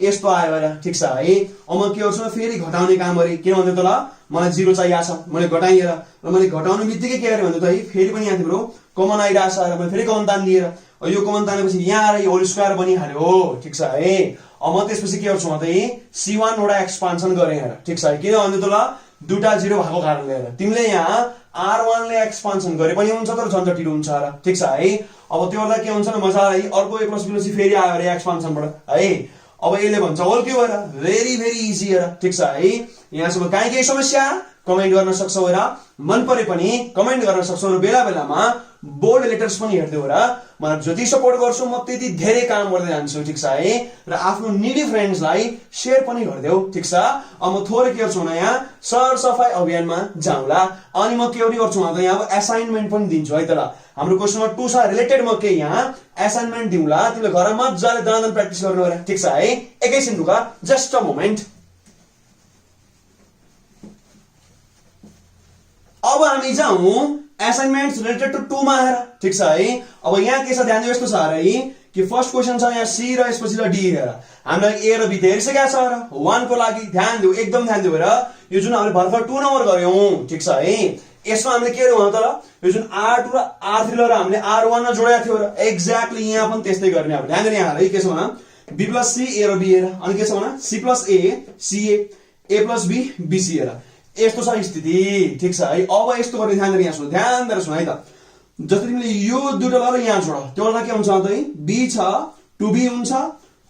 यस्तो आयो र ठीक छ है अब म के गर्छु फेरि घटाउने काम गरे के भन्दै त ल मलाई 0 चाहिएको छ मैले घटाएँ र मैले घटाउने बित्तिकै के गरे भन्दै त है फेरि पनि यहाँ तिम्रो कमन आइरहेछ र मैले फेरि कमन तानिदिएर यो कमन तानेपछि यहाँ आएर यो होल स्क्वायर बनिहाल्यो ठीक छ है अब म त्यसपछि के गर्छु भन्दै c1 वटा एक्सपान्सन गरे हेर ठीक छ है किन भन्दै त ल दुटा 0 भएको कारणले हेर तिमीले यहाँ r1 ले एक्सपान्सन गरे पनि हुन्छ तर झन्झटिलो हुन्छ र ठीक छ है अब त्यो गर्दा के हुन्छ न मजाले अर्को a + b + c फेरि आयो रे एक्सपान्सनबाट है अब यसले भन्छ होल के भएर भेरी इजी हेर ठीक छ है यहाँसम्म केही समस्या कमेन्ट गर्न सक्छौ र मन परे पनि कमेन्ट गर्न सक्छौ र बेला बेलामा बोर्ड लेटर्स पनि हेर्दै हो र मलाई जति सपोर्ट गर्छु म त्यति धेरै काम गर्दै जान्छु ठीक छ है र आफ्नो निडी फ्रेन्ड्सलाई शेयर पनि गर्देऊ ठीक छ अब म थोरै के गर्छु भने यहाँ सरसफाई अभियानमा जाउँला अनि म के गर्छु भन्दा यहाँ अब असाइनमेन्ट पनि दिन्छु है त ल हाम्रो क्वेशन नम्बर 2 सा रिलेटेड म के यहाँ असाइनमेन्ट दिउँला तिमीले घरमा मजाले दान प्र्याक्टिस गर्नु होला ठीक छ है एकैछिन रुक जस्ट अ मोमेन्ट अब हामी जाउँ असाइनमेन्ट्स रिलेटेड टु 2 मा हेर ठीक छ है। अब यहाँ के छ ध्यान दियो, यस्तो छ है कि फर्स्ट क्वेशन छ यहाँ सी र यसपछि ल डी हेर। हामीलाई ए र बी हेरिसकेका छ र 1 को लागि ध्यान दियो, एकदम ध्यान दियो हेर। यो जुन हामीले भर्खर 2 नम्बर गर्यौं ठीक छ है, यसमा हामीले के गर्यौं त ल, यो जुन R2 र R3 ल हामीले R1 मा जोडेका थियो र एक्ज्याक्टली यहाँ पनि त्यस्तै गर्ने। अब ध्यान दिनु यहाँ है, के छ भन B + C A र B हेर, अनि के छ भन C + A CA A + B BC हेर। यस्तो छ स्थिति ठीक छ है। अब यस्तो गर्ने, ध्यान दिएर यहाँ सुन, ध्यान दिएर सुन है त। जस्तो तिमीले यो दुईटा ल यहाँ जोड, त्यो बेला के हुन्छ त B छ 2B हुन्छ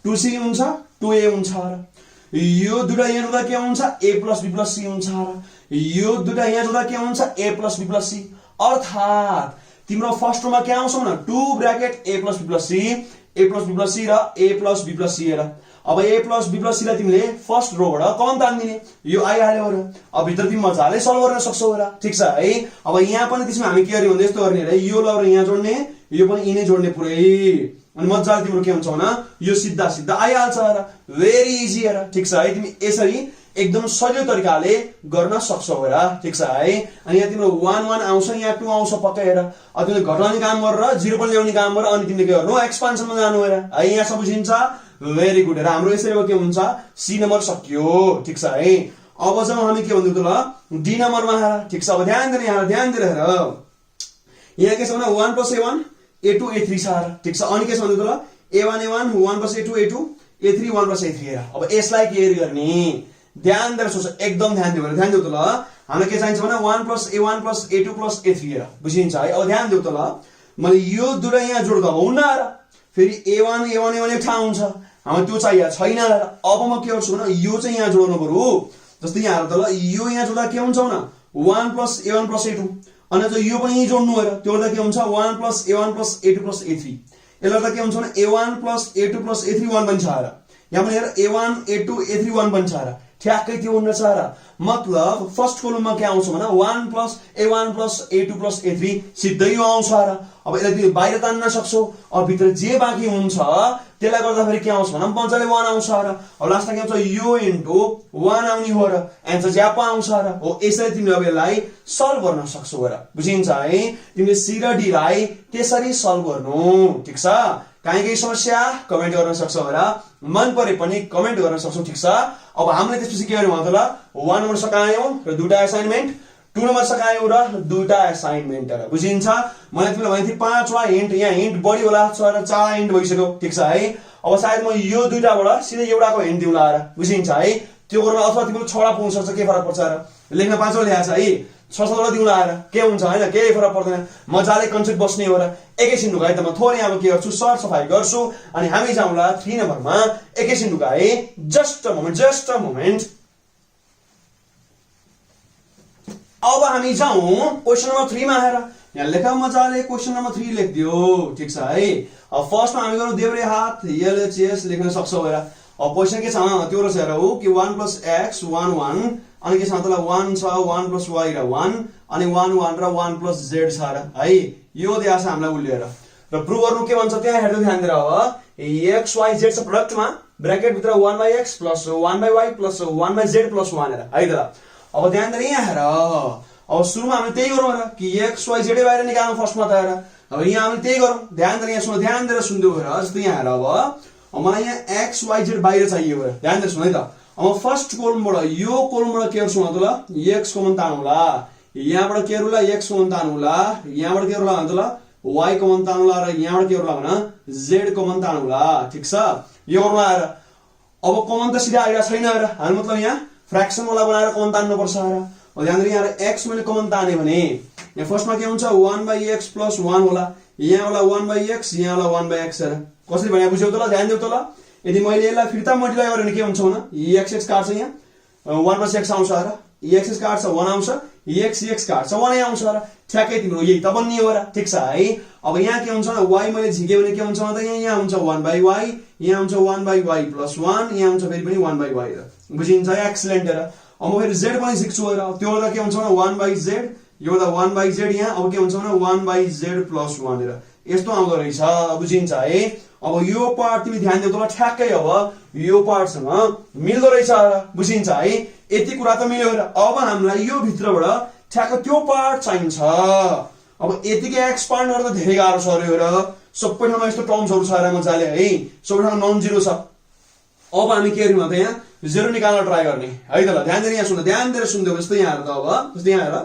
2C हुन्छ 2A हुन्छ र यो दुईटा यहाँ जोड्दा के हुन्छ A + B + C हुन्छ र यो दुईटा यहाँ जोड्दा के हुन्छ A + B + C। अर्थात तिम्रो फर्स्ट रोमा के आउँछ भने 2 bracket A + B + C A + B + C र A + B + C हेर। अब A + B + C लाई तिमीले फर्स्ट रोबाट कमन तान्दिने, यो आइहाल्यो र अब भित्र तिमी मजाले सल्भ गर्न सक्छौ र ठीक छ है। अब यहाँ पनि त्यसमा हामी के गर्ने भन्दा यस्तो गर्ने रे, यो ल यहाँ जोड्ने, यो पनि यिनै जोड्ने पुरै, अनि मजाले तिम्रो के हुन्छ भने यो सिधा सिधा आइहाल्छ र भेरी इजी हेर ठीक छ है। तिमी यसरी एकदम सजिलो तरिकाले गर्न सक्छौ हेर ठीक छ है। अनि यहाँ तिम्रो 1 1 आउँछ, यहाँ 2 आउँछ पक्कै हेर। अब तिमीले घटाउने काम गरेर 0 पनि ल्याउने काम गरेर अनि तिमीले के गर्नु एक्सपान्सनमा जानु हेर है। यहाँ सब बुझिन्छ, भेरी गुड हेर। हाम्रो यसरी के हुन्छ सी नम्बर सकियो ठीक छ है। अब जाउँ हामी के भन्दै त ल डी नम्बरमा हेर ठीक छ। अब ध्यान दिएर यहाँ ध्यान दिएर हेर, यहाँ के छ भने 1 + A1 A2 A3 छ ठीक छ। अनि के छ भन्दै त ल A1 A1 1 + A2 A2 A3 1 + A3 हेर। अब यसलाई के गर्ने, ध्यान दिएर सोच, एकदम ध्यान दियो ध्यान दियो त ल। हामीलाई के चाहिन्छ भने 1 + A1 + A2 + A3 हेर, बुझिन्छ है। अब ध्यान दियो त ल, मैले यो दुईटा यहाँ जोड्दा हुन्न र फेरि A1 A1 A1 एक ठाउँ हुन्छ, हामीलाई त्यो चाहिएको छैन र। अब म के गर्छु भने यो चाहिँ यहाँ जोड्नु पर्यो। जस्तै यहाँ हेर त ल, यो यहाँ जोड्दा के हुन्छ भने 1 + A1 + A2, अनि यो पनि यही जोड्नु हेर, त्यो गर्दा के हुन्छ 1 + A1 + A2 + A3। यसले गर्दा के हुन्छ भने A1 + A2 + A3 1 पनि छ र। यहाँ पनि हेर A1 A2 A3 1 पनि छ र, ठ्याक्कै त्यो हुन छ र। मतलब फर्स्ट कोलममा के आउँछ भने 1 + A1 + A2 + A3 सिधै यो आउँछ र। अब यसलाई तिमी बाहिर तान्न सक्छौ। अब भित्र जे बाँकी हुन्छ त्यसलाई गर्दाखेरि के आउँछ भने मजाले 1 आउँछ र। अब लास्टमा के आउँछ यो इन्टु 1 आउने हो र, एन्सर ज्याप आउँछ र। हो यसरी तिमीले अब यसलाई सल्भ गर्न सक्छौ र, बुझिन्छ है। तिमीले सी र डी लाई त्यसरी सल्भ गर्नु ठीक छ। काहीँ समस्या कमेन्ट गर्न सक्छौ र, मन परे पनि कमेन्ट गर्न सक्छौ ठीक छ। अब हामीले त्यसपछि के गर्यौं भन्दा ल 1 नम्बर सकायौं र दुईटा असाइनमेन्ट, 2 नम्बर सकायौं र दुईटा असाइनमेन्ट र, बुझिन्छ। मैले तिमीलाई भने थिएँ 5 वा हिन्ट, यहाँ हिन्ट बढी होला छ र 4 हिन्ट भइसक्यो ठीक छ है। अब सायद म यो दुईटाबाट सिधै एउटाको हिन्ट दिउँला र, बुझिन्छ है। त्यो गर्न अथवा तिम्रो 6 पुग्न सक्छ, के फरक पर्छ र, लेख्न 5 वटा ल्याछ है 6 दिउँला आएर के हुन्छ हैन, केही फरक पर्दैन, मजाले कन्सेप्ट बस्ने हो र। एकैछिन ढुकाए त म थोरै अब के गर्छु सर सफाई गर्छु अनि हामी जाउँला 3 नम्बरमा। एकैछिन ढुकाए, जस्ट अ मोमेन्ट। अब हामी जाउँ क्वेशन नम्बर 3 मा हेर। यहाँ लेख मजाले, क्वेशन नम्बर 3 लेखिदियो ठीक छ है। अब फर्स्टमा हामी गरौँ देब्रे हात LHS लेख्न सक्छौ हेर। अब क्वेशन के छ त्यो रहेछ हेर, हो कि 1 + X 1 1, अनि के छ त ल 1 छ 1 + Y र 1, अनि 1 1 र 1 + Z छ र है। यो दिया छ हामीलाई उल्लेर र प्रुभ गर्नु के भन्छ त्यहाँ हेर्दै ध्यान दिएर। अब X Y Z छ प्रोडक्टमा, ब्र्याकेट भित्र 1/X + 1/Y + 1/Z + 1 हेर है त। अब ध्यान दिएर यहाँ हेर, अब सुरुमा हामी त्यही गरौँ हेर कि X Y Z बाहिर निकाल्नु फर्स्टमा त हेर। अब यहाँ हामी त्यही गरौँ, ध्यान दिएर यहाँ सुन, ध्यान दिएर सुन्दियो हेर। जस्तो यहाँ हेर, अब मलाई यहाँ X Y Z बाहिर चाहियो हेर, ध्यान दिएर सुन है त। अब फर्स्ट कोलमबाट यो कोलमबाट के गर्छु त ल X कमन तानौला, यहाँबाट के गरौँला X कमन तानौला, यहाँबाट के गरौँला भन्छ ल Y कमन तानौला र यहाँबाट के गरौँला भन Z कमन तानौला ठीक छ। यो गरौँला हेर। अब कमन त सिधा आइरा छैन हेर, हामी मतलब यहाँ फ्र्याक्सन वाला बनाएर कमन तान्नु पर्छ हेर। अब ध्यान दिएर यहाँ X मैले कमन ताने भने यहाँ फर्स्टमा के हुन्छ 1/X + 1 होला, यहाँ होला 1/X, यहाँ होला 1/X हेर। कसरी भने बुझ्यौ त ल, ध्यान दिउ त ल। यदि मैले यसलाई फिर्ता मल्टिप्लाई गरेँ भने के हुन्छ भने X काट्छ, यहाँ 1 + X आउँछ हेर, X काट्छ 1 आउँछ, X काट्छ 1 आउँछ र, ठ्याक्कै तिम्रो यही त बन्ने हो र ठीक छ है। अब यहाँ के हुन्छ भने Y मैले झिके भने के हुन्छ भन्दा यहाँ हुन्छ 1/Y, यहाँ हुन्छ 1/Y + 1, यहाँ हुन्छ फेरि पनि 1/Y र, बुझिन्छ। एक्सिलेन्ट हेर। अब म फेरि Z पनि सिक्छु हेर, त्यो गर्दा के हुन्छ भने 1/Z, यो गर्दा 1/Z, यहाँ अब के हुन्छ भने 1/Z + 1 हेर, यस्तो आउँदो रहेछ, बुझिन्छ है। अब यो पार्ट तिमी ध्यान दिeu त ठ्याक्कै अब यो पार्टसँग मिल्दो रहेछ, बुझिन्छ है। यति कुरा त मिल्यो र। अब हामीलाई यो भित्रबाट ठ्याक्क त्यो पार्ट चाहिन्छ। अब यतिकै एक्सपान्ड गर्दा धेरै गाह्रो छ अरे र सबै ठाउँमा यस्तो टर्म्सहरु छ र मजाले है, सबै ठाउँमा नन जिरो छ। अब हामी के गर्यौं त यहाँ जेरो निकाल्न ट्राई गर्ने है त ल। ध्यान दिएर यहाँ सुन्नु, ध्यान दिएर सुन्दियो जस्तो यहाँ त अब जस्तो यहाँ हेर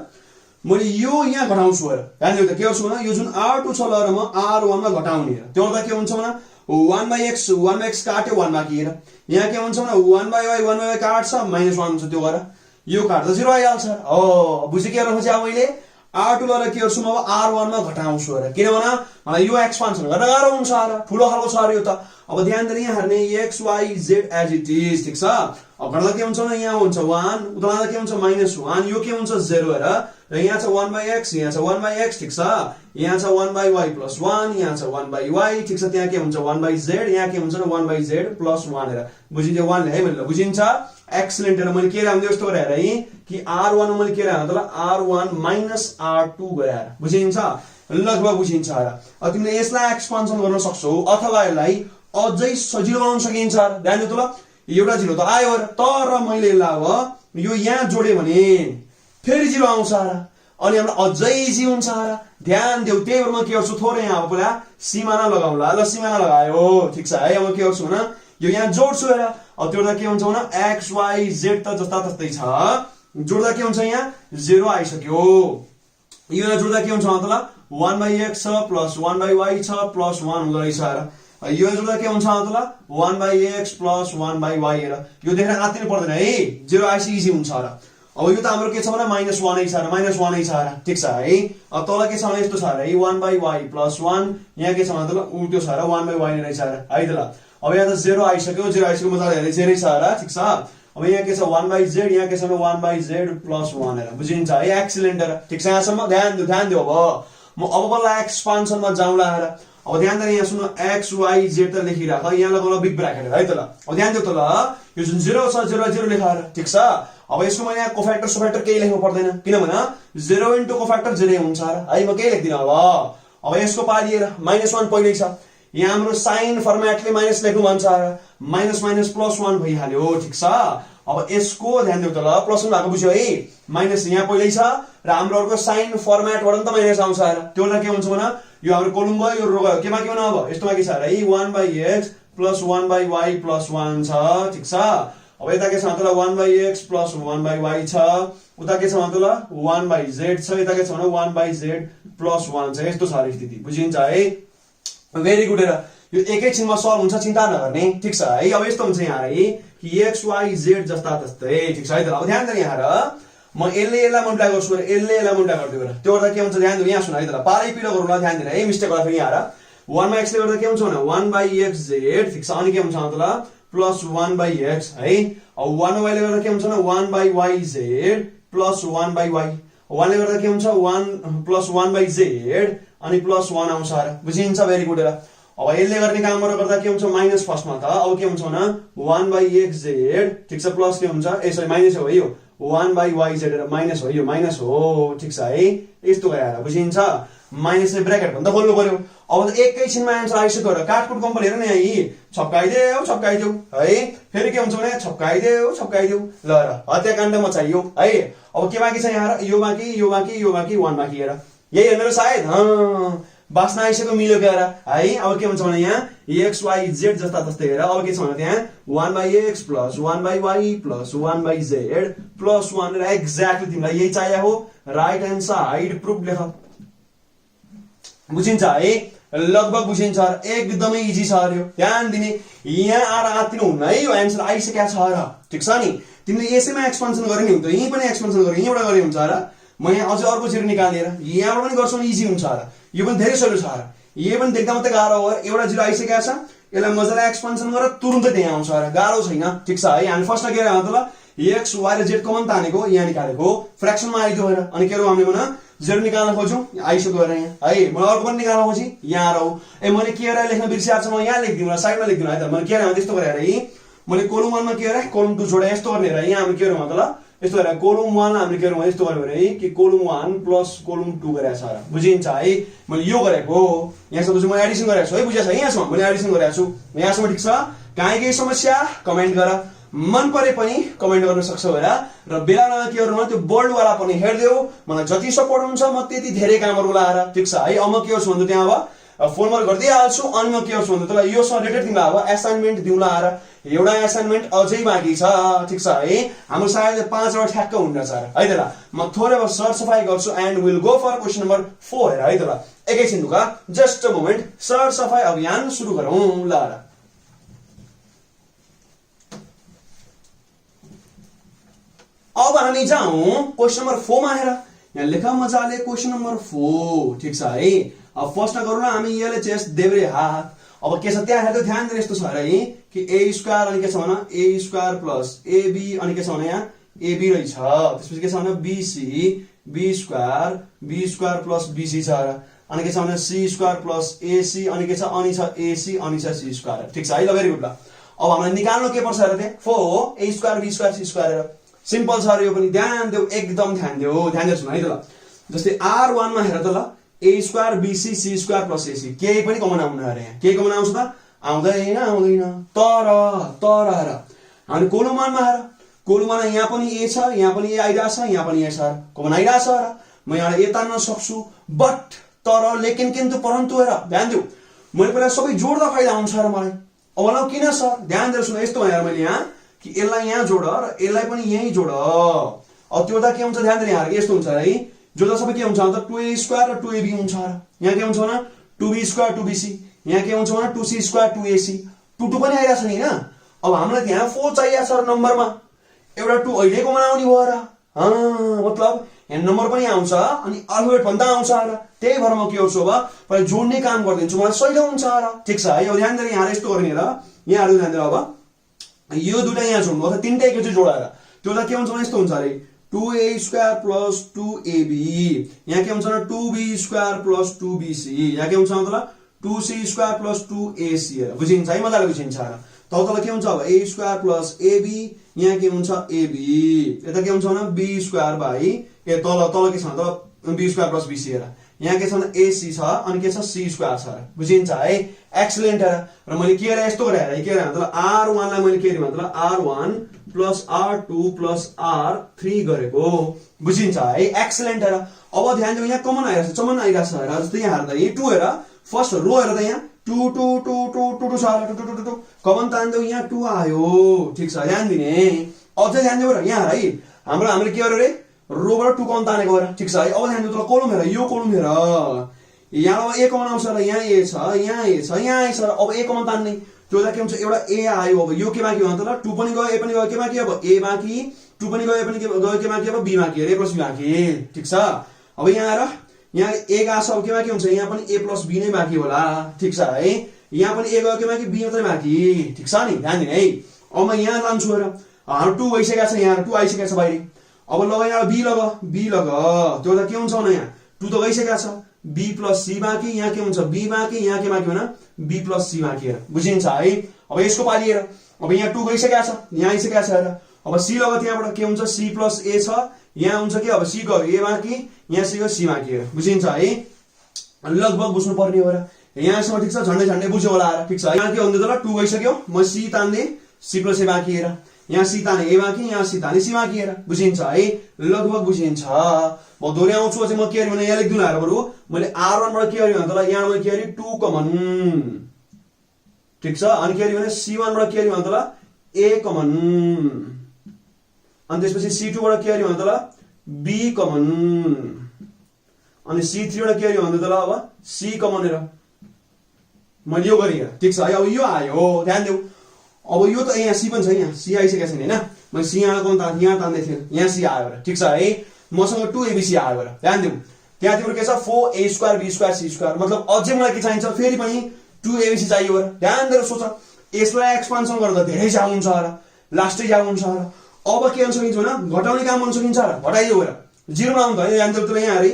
मैले यो यहाँ घटाउँछु हेर, ध्यान दिएर त के गर्छु भने यो जुन R2 छ ल र म R1 मा घटाउने हेर। त्यो गर्दा के हुन्छ भने 1/x काट्यो 1 बाँकी हेर। यहाँ के हुन्छ भने 1/y काट्छ -1 हुन्छ, त्यो गरेर यो काट्दा 0 आइहाल्छ। हो बुझे के गर्नु खोजे अब मैले R2 ल के गर्छु म अब R1 मा घटाउँछु हेर, किनभने मलाई यो एक्सपान्सन गर्न गाह्रो हुन्छ र ठुलो खालको छ अरे यो त। अब ध्यान दिएर यहाँ हेर्ने x y z as it is, ठीक छ। अब गर्दा के हुन्छ भने यहाँ हुन्छ 1, उता लाँदा के हुन्छ -1, यो के हुन्छ 0 हेर, र यहाँ छ 1/x, यहाँ छ 1/x, ठीक छ। यहाँ छ 1/y + 1, यहाँ छ 1/y, ठीक छ। त्यहाँ के हुन्छ 1/z, यहाँ के हुन्छ 1/z + 1 हेर, बुझिन्छ 1 ले है मैले, बुझिन्छ। एक्सिलेन्ट हेर मैले के राख्दै यस्तो गरेर है कि R1 मा मैले के राख्नु त ल R1 - R2 गरेर, बुझिन्छ लगभग बुझिन्छ हेर। अब तिमीले यसलाई एक्सपान्सन गर्न सक्छौ अथवा यसलाई अझै सजिलो बनाउन सकिन्छ। ध्यान दिनु त ल, एउटा 0 त आयो हेर, तर मैले यसलाई अब यो यहाँ जोडे भने फेरि 0 आउँछ र, अनि हामीलाई अझै इजी हुन्छ र। ध्यान देऊ, त्यही भएर म के गर्छु थोरै यहाँ अब पहिला सिमाना लगाउँला ल, सिमाना लगायो ठीक छ है। अब के गर्छु भने यो यहाँ जोड्छु हेर, अब त्यो के हुन्छ भने x y z त जस्ता तस्तै छ, जोड्दा के हुन्छ यहाँ 0 आइसक्यो। यो यहाँ जोड्दा के हुन्छ मतलब 1/x छ + 1/y छ + 1 हुँदो रहेछ हेर। यो जोड्दा के हुन्छ मतलब 1/x + 1/y हेर, यो देखेर आत्तिनु पर्दैन है, 0 आइसि इजी हुन्छ र। अब यो त हाम्रो के छ भने -1 नै छ र, -1 नै छ र, ठीक छ है। अब तल के छ भने यस्तो छ र 1/y + 1, यहाँ के छ मतलब उल्टो छ र 1/y नै रहेछ र है त ल। अब यहाँ त 0 आइसक्यो, 0 आइसक्यो मजाले हेर्दै 0 छ र, ठीक छ। अब यहाँ के छ 1/z, यहाँ के छ 1/z + 1 हेर, बुझिन्छ है। एक्सिलेन्ट हेर, ठीक छ। यहाँसम्म ध्यान दिउ। अब म अब बल्ल एक्सपान्सनमा जाउँला हेर। अब ध्यान दिएर यहाँ सुन्नु x y z त लेखिराख, यहाँ लगाउन बिग ब्राकेट है त ल। अब ध्यान दिउ त ल, यो जुन 0 छ 0 0 लेखाएर, ठीक छ। अब यसको मैले यहाँ कोफ्याक्टर सोफ्याक्टर केही लेख्नु पर्दैन, किनभने 0 * कोफ्याक्टर 0 हुन्छ र है, म केही लेख्दिन। अब यसको पालि हेर -1 पहिल्यै छ, यहाँ हाम्रो साइन फर्मेटले माइनस लेख्नु भन्छ र, माइनस +1 भइहाल्यो, ठीक छ। अब यसको ध्यान दिउ त ल, +1 भएको बुझ्यो है, माइनस यहाँ पहिल्यै छ र हाम्रो अर्को साइन फर्मेटबाट नि त माइनस आउँछ र। त्यो के हुन्छ भने यो हाम्रो कोलम गयो, यो रो गयो, केमा के हुन अब यस्तोमा के छ र 1/x + 1/y + 1 छ, ठीक छ। अब यता के छ मतलब 1/x + 1/y छ, उता के छ मतलब 1/z छ, यता के छ भने 1/z + 1 छ, यस्तो छ रे स्थिति, बुझिन्छ है। भेरी गुड हेर, यो एकैछिनमा सल्भ हुन्छ, चिन्ता नगर्ने, ठीक छ है। अब यस्तो हुन्छ यहाँ है कि x y z जस्ता तस्तै, ठीक छ है त। अब ध्यान दिएर यहाँ हेर, म यसलाई मल्टिप्लाई गर्छु र यसलाई मल्टिप्लाई गरिदियो र त्यो गर्दा के हुन्छ ध्यान दिनु, यहाँ सुन है त ल, पारै पिलो गरौँ ल, ध्यान दिएर है, मिस्टेक गर्दा फेरि यहाँ हेर 1/x ले गर्दा के हुन्छ भने 1/xz, ठीक छ। अनि के हुन्छ मतलब +1/x है। अब 1/y ले गर्दा के हुन्छ भने 1/yz + 1/y, 1 ले गर्दा के हुन्छ 1 + 1/z अनि +1 आउँछ र, बुझिन्छ। भेरी गुड हेर। अब यसले गर्ने कामबाट गर्दा के हुन्छ माइनस फर्स्टमा त अब के हुन्छ भने 1/xz, ठीक छ, प्लस के हुन्छ यसरी माइनस हो यो 1/yz र माइनस हो, यो माइनस हो, ठीक छ है। यस्तो गएर बुझिन्छ, माइनसले ब्र्याकेट भन्दा खोल्नु पर्यो। अब त एकैछिनमा आन्सर आइसक्यो र, काटकुट कम्पल हेर न यहाँ यी छप्काइदेऊ है, फेरि के हुन्छ भने छप्काइदेऊ ल र हत्याकाण्ड मचाइयो है। अब के बाँकी छ यहाँ, यो बाँकी 1 बाँकी हेर, यही हो मेरो सायद बास्न आइसक्यो, मिल्यो क्या है। अब के हुन्छ भने यहाँ x y z जस्ता तस्तै हेर। अब के छ भने त्यहाँ 1/x + 1/y + 1/z + 1 र एक्ज्याक्टली तिमीलाई यही चाहिए हो, राइट ह्यान्ड साइड प्रुफ लेख, बुझिन्छ है, लगभग बुझिन्छ, एकदमै इजी छ अरे। ध्यान दिने, यहाँ आएर आत्तिनु हुन्न है, यो एन्सर आइसकेको छ र, ठीक छ नि। तिमीले यसैमा एक्सपेन्सन गरे नि हुन्छ, यहीँ पनि एक्सपेन्सन गरे, यहीँबाट गरे हुन्छ र। म यहाँ अझै अर्को 0 निकालेर यहाँबाट पनि गर्छु भने इजी हुन्छ र, यो पनि धेरै सजिलो छ र। यो पनि देख्दा मात्रै गाह्रो हो, एउटा 0 आइसकेको छ, यसलाई मजाले एक्सपेन्सन गरेर तुरुन्तै त्यहाँ आउँछ र, गाह्रो छैन, ठीक छ है। हामी फर्स्टमा के गर्यो मतलब x y र z कमन तानेको, यहाँ निकालेको फ्र्याक्सनमा आइदियो हेर। अनि के हामीले भने 0 निकाल्न खोज्यौँ, आइसक्यो हेर यहाँ है। मैले अर्को पनि निकाल्न खोजेँ, यहाँ रौ मैले के गरेर लेख्न बिर्सिएको छ, म यहाँ लेखिदिनु, साइडमा लेखिदिनु है त। मैले के गरेँ त्यस्तो गरेर है, मैले कोलम 1 मा के गरेँ कोलम 2 जोडे, यस्तो गर्ने हेर। यहाँ हामी के गर्यौँ मतलब यस्तो गरेर कोलम 1 हामीले के गर्यौँ यस्तो गर्यौँ है कि कोलम 1 + कोलम 2 गरेको छ र, बुझिन्छ है। मैले यो गरेको हो, यहाँसम्म चाहिँ म एडिसन गरेको छु है, बुझेछ, यहाँसम्म मैले एडिसन गरेको छु, यहाँसम्म ठिक छ। कहीँ केही समस्या कमेन्ट गर। मन परे पनि कमेन्ट गर्न सक्छौ हेर र बेला बेलामा के गर्नु त्यो बोल्ड वाला पनि हेर्देऊ मलाई जति सपोर्ट हुन्छ म त्यति धेरै कामहरु लाएर ठीक छ है अब म के गर्छु भन्दा त्यहाँ अब फोनमा गर्दै हाल्छु अनि म के गर्छु भन्दा तँलाई योसँग रिलेटेड तिमीलाई अब असाइनमेन्ट दिउँला आएर एउटा असाइनमेन्ट अझै बाँकी छ ठीक छ है हाम्रो सायद 5 वटा ठ्याक्क हुन्छ सर है त ल म थोरै अब सर सफाई गर्छु and will go for question number 4 हेर है त ल एकैछिन दुका जस्ट अ मोमेन्ट सर सफाई अभियान सुरु गरौँ ल अब हामी जाउँ क्वेशन नम्बर 4 मा हेर यहाँ लेखा मजाले क्वेशन नम्बर 4 ठीक छ है अब फर्स्टमा गरौँ न हामी यसले चेस्ट देब्रे हात अब के छ त्यहाँ हेर्दा ध्यान दिने यस्तो छ है कि a स्क्वायर अनि के छ भने a स्क्वायर प्लस ab अनि के छ भने यहाँ ab रहेछ त्यसपछि के छ भने b स्क्वायर प्लस bc छ अनि के छ भने c स्क्वायर प्लस ac अनि के छ अनि छ ac अनि छ c स्क्वायर ठीक छ है ल भेरी गुड ल अब हामीलाई निकाल्नु के पर्छ र त्यहाँ 4 a square b square c square simple छ यो पनि ध्यान देऊ एकदम ध्यान देऊ है त ल जस्तै r1 मा हेर त ल a square bc c square plus ac केही पनि कमन आउन अरे यहाँ केही कमन आउँछ त आउँदैन तर हेर हामी कोलुमानमा हेर कोलुमानमा यहाँ पनि a छ यहाँ पनि a आइरहेछ यहाँ पनि a छ कमन आइरहेछ र म यहाँ a तान्न सक्छु बट तर लेकिन किन्तु परन्तु हेर ध्यान देऊ मैले पहिला सबै जोड्दा फाइदा हुन्छ र मलाई अब ल किन सर ध्यान दिएर सुन यस्तो हेर मैले यहाँ कि यसलाई यहाँ जोड र यसलाई पनि यही जोड अब त्यो त के हुन्छ ध्यान दिने यहाँ यस्तो हुन्छ है जोड्दा सबै के हुन्छ त 2a स्क्वायर र 2ab हुन्छ र यहाँ के हुन्छ भने 2b स्क्वायर 2bc यहाँ के हुन्छ भने 2c स्क्वायर 2ac 2 पनि आइराछ नि हैन अब हामीलाई त्यहाँ 4 चाहिएको छ र नम्बरमा एउटा 2 अहिलेको बनाउने भयो र मतलब यहाँ नम्बर पनि आउँछ अनि अल्फाबेट भन्दा आउँछ र त्यही भएर म के गर्छु अब पहिले जोड्ने काम गर्दिन्छु मलाई सजिलो हुन्छ र ठीक छ है अब ध्यान दिएर यहाँ यस्तो गर्ने र यहाँहरु ध्यान दिएर अब यो दुटा यहाँ जोड्नु अथवा तीनटा एकैचोटी जोडाएर त्यो त के हुन्छ भने यस्तो हुन्छ रे 2a स्क्वायर प्लस 2ab यहाँ के हुन्छ भने 2b स्क्वायर प्लस 2bc यहाँ के हुन्छ मतलब 2c स्क्वायर प्लस 2ac बुझिन्छ है मजाले बुझिन्छ र तल के हुन्छ अब a स्क्वायर प्लस ab यहाँ के हुन्छ ab यता के हुन्छ भने b स्क्वायर बाइ ए तल के छ त b स्क्वायर प्लस bc हेर यहाँ के छ भने ac छ अनि के छ c स्क्वायर छ बुझिन्छ है एक्सिलेन्ट र मैले के गरे यस्तो गरे के गरे मतलब r1 लाई मैले के गरे मतलब r1 plus r2 plus r3 गरेको बुझिन्छ है एक्सिलेन्ट अब ध्यान दिनु यहाँ कमन आइराछ हेर जस्तै यहाँ हेर्दा यही 2 हेर फर्स्ट रो हेर त यहाँ 2 2 2 2 2 2 छ 2 कमन तान्देऊ यहाँ 2 आयो ठीक छ ध्यान दिने अझै ध्यान दिनु र यहाँ है हामीले के गर्यो रे रोबाट 2 कमन तानेको र ठीक छ है अब ध्यान दिनु त कलम हेर यो कलम हेर यहाँ अब a कमन आउँछ र यहाँ a छ यहाँ a छ यहाँ a छ अब a कमन तान्ने त्यो त के हुन्छ एउटा a आयो अब यो के बाँकी हो त ल 2 पनि गयो a पनि गयो के बाँकी अब a बाँकी 2 पनि गयो a पनि गयो के बाँकी अब b बाँकी a प्लस b बाँकी ठीक छ अब यहाँ हेर यहाँ a गएको छ अब के बाँकी हुन्छ यहाँ पनि a प्लस b नै बाँकी होला ठीक छ है यहाँ पनि a गयो के बाँकी b मात्रै बाँकी ठीक छ नि ध्यान दिने है अब म यहाँ लान्छु हेर हाम्रो 2 भइसकेको छ यहाँ 2 आइसकेको छ बाहिर अब लग यहाँ b लग त्यो त के हुन्छ भने यहाँ 2 त गइसकेको छ b प्लस c बाँकी यहाँ के हुन्छ b बाँकी यहाँ के बाँकी होइन b प्लस c बाँकी हेर बुझिन्छ है अब यसको पाली हेर अब यहाँ 2 गइसकेको छ यहाँ आइसकेको छ हेर अब c लग त्यहाँबाट के हुन्छ c प्लस a छ यहाँ हुन्छ के अब c गयो a बाँकी यहाँ c गयो c बाँकी हेर बुझिन्छ है लगभग बुझ्नु पर्ने हो र यहाँसम्म ठीक छ झन्डै बुझ्यो होला र ठीक छ यहाँ के हुन्छ त ल 2 गइसक्यो म c तान्ने c प्लस a बाँकी हेर यहाँ c ताने a बाँकी यहाँ c ताने c बाँकी हेर बुझिन्छ है लगभग बुझिन्छ म दोहोऱ्याउँछु अझै म के गरे भने यहाँ लेख्दिनु हार बरु मैले r1 बाट के गरे भने त यहाँ मैले के गरे 2 कमन ठीक छ अनि के गरे भने c1 बाट के गरे भने त a कमन अनि त्यसपछि c2 बाट के गरे भने त b कमन अनि c3 बाट के गरे भने त अब c कमन हेर मैले यो गरे ठीक छ है अब यो आयो ध्यान देऊ अब यो त यहाँ c पनि छ यहाँ c आइसकेको छ नि हैन मैले c यहाँ तान्दै थिएँ यहाँ c आयो र ठीक छ है मसँग 2abc आयो र ध्यान देऊ त्यहाँ तिम्रो के छ 4a square b square c square मतलब अझै मलाई के चाहिन्छ फेरि पनि 2abc चाहियो र ध्यान दिएर सोच यसलाई एक्सपान्सन गर्दा धेरै ज्याउ हुन्छ र लास्टै ज्याउ हुन्छ र अब के गर्न सकिन्छ भने घटाउने काम गर्न सकिन्छ र घटाइयो र 0 मा आउँछ है ध्यान दिएर यहाँ रे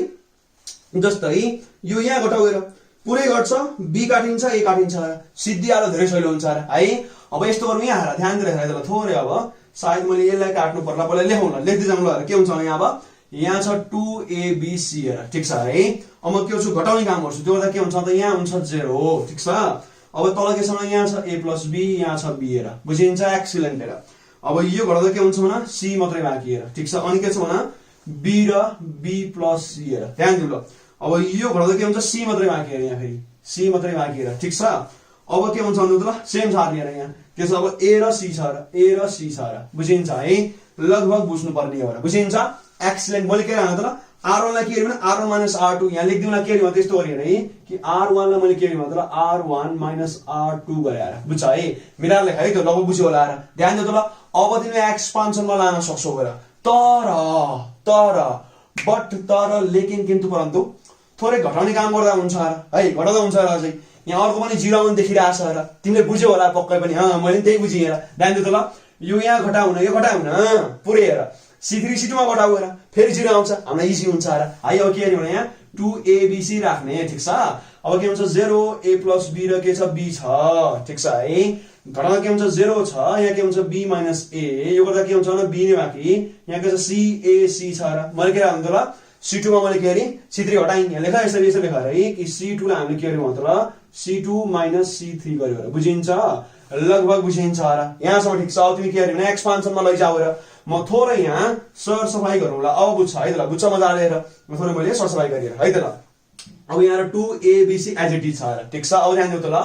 जस्तै यो यहाँ घटाउ र पुरै घट्छ b काटिन्छ a काटिन्छ र सिद्धि आलो धेरै सजिलो हुन्छ र है अब यस्तो गरौँ यहाँ हेर ध्यान दिएर हेर्दा थोरै अब सायद मैले यसलाई काट्नु पर्ला पहिला लेखौँ ल लेख्दै जाऊँ ल के हुन्छ भने अब यहाँ छ 2abc हेर ठीक छ है अब म के गर्छु घटाउने काम गर्छु त्यो गर्दा के हुन्छ त यहाँ हुन्छ 0 ठीक छ अब तल के छ यहाँ छ a प्लस b यहाँ छ b हेर बुझिन्छ एक्सिलेन्ट हेर अब यो घटाउँदा के हुन्छ भने सी मात्रै बाँकी हेर ठिक छ। अनि के छ भने बी र बी प्लस सी हेर ध्यान दिउ ल। अब यो घटाउँदा के हुन्छ सी मात्रै बाँकी हेर यहाँ फेरि सी मात्रै बाँकी हेर ठिक छ। अब के हुन्छ भन्नु त ल सेम छ हेर यहाँ के छ अब ए र सी छ र ए र सी छ र बुझिन्छ है लगभग बुझ्नु पर्ने हो र बुझिन्छ। एक्सिलेन्ट मैले के राख्नु त ल R1 लाई के हेर्नु भने R1 माइनस R2 यहाँ लेखिदिउँ न के हेर्नु त्यस्तो गरी है कि R1 लाई मैले के हेर्नु त ल R1 माइनस R2 गरेर बुझ्छ है मिलाएर लेख है त्यो लगभग बुझ्यो होला र ध्यान दिउ त ल। अब तिमीले एक्सपान्सनमा लान सक्छौ गएर तर लेकिन किन्तु परन्तु थोरै घटाउने काम गर्दा हुन्छ र है घटाउँदा हुन्छ र अझै यहाँ अर्को पनि 0 आउन देखिरहेछ र तिमीले बुझ्यौ होला पक्कै पनि मैले त्यही बुझेँ हेर ध्यान दिउ त ल। यो यहाँ घटाउन यो घटाउन पुरै हेर C3 C2 मा घटाउ हेर फेरि 0 आउँछ हामीलाई इजी हुन्छ र है। अब के हेर्नु भने यहाँ 2ABC राख्ने ठिक छ। अब के हुन्छ 0 A प्लस B र के छ B छ ठिक छ है। घटाउँदा के हुन्छ 0 छ यहाँ के हुन्छ B माइनस A यो गर्दा के हुन्छ भने B नै बाँकी यहाँ के छ C A C छ र मैले के राख्नु त ल C2 मा मैले के गरे C3 हटाएँ यहाँ लेख यसरी यसरी लेख है कि C2 लाई हामीले के गर्यौं त ल C2 माइनस C3 गर्यो र बुझिन्छ लगभग बुझिन्छ र यहाँसम्म ठिक छ। अब तिमी के गर्यौ भने एक्सपान्सनमा लैजाऊ र म थोरै यहाँ सरसफाई गरौँला अब बुझ्छ है त ल बुझ्छ मजाले हेर म थोरै मैले सरसफाई गरेर है त ल। अब यहाँ 2ABC एज इट इज छ र ठिक छ। अब ध्यान दिउ त ल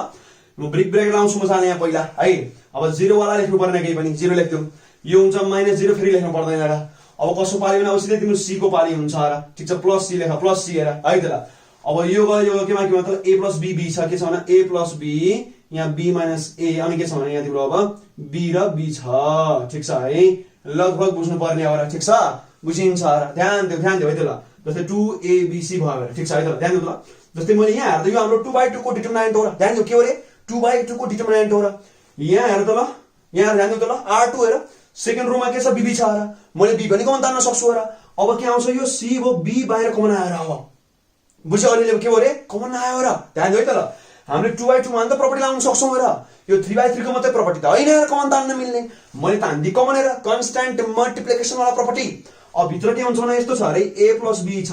म ब्रेक लाउँछु मजाले यहाँ पहिला है। अब 0 वाला लेख्नु पर्दैन केही पनि 0 लेख्दिउ यो हुन्छ माइनस 0 फेरि लेख्नु पर्दैन र। अब कसो पाली भने अब सिधै तिम्रो सी को पाली हुन्छ र ठिक छ प्लस सी लेख प्लस सी हेर है त ल। अब यो गयो यो केमा के मतलब a प्लस b b छ के छ भने a प्लस b यहाँ b माइनस a अनि के छ भने यहाँ तिम्रो अब b र b छ ठिक छ है लगभग बुझ्नु पर्ने हो र ठिक छ बुझिन्छ र ध्यान दिउ है त ल। जस्तै 2ABC भयो र ठिक छ है त ल ध्यान दिउ त ल। जस्तै मैले यहाँ हेर्दा यो हाम्रो 2/2 को डिटरमिनेन्ट हो र ध्यान दिउ के हो रे 2/2 को डिटरमिनेन्ट हो र यहाँ हेर त ल यहाँ ध्यान दिउ त ल R2 हेर सेकेन्ड रोमा के छ bb छ र मैले b पनि कमन तान्न सक्छु र। अब के आउँछ यो c हो b बाहिर कमन आएर अब बुझ्यो अहिले के हो रे कमन आयो र ध्यान दिउ है त ल। हामीले 2/2 मा त प्रपर्टी लाउन सक्छौं र यो 3/3 को मात्रै प्रपर्टी त हैन यार कमन तान्न मिल्ने मैले तान्दी कमन हेर कन्स्ट्यान्ट मल्टिप्लिकेसन वाला प्रपर्टी। अब भित्र के हुन्छ भने यस्तो छ अरे a प्लस b छ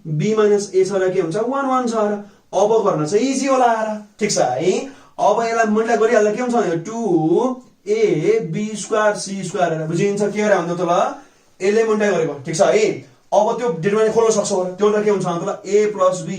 b माइनस a छ र के हुन्छ 1 1 छ र अब गर्न चाहिँ इजी होला यार ठिक छ है। अब यसलाई मल्टिप्लाई गरिहाल्दा के हुन्छ भने 2ab स्क्वायर c स्क्वायर हेर बुझिन्छ के गरे हुन्छ त ल यसले मल्टिप्लाई गरेको ठिक छ है। अब त्यो डिटरमिनेन्ट खोल्न सक्छौ र त्यो त के हुन्छ भने त ल a प्लस b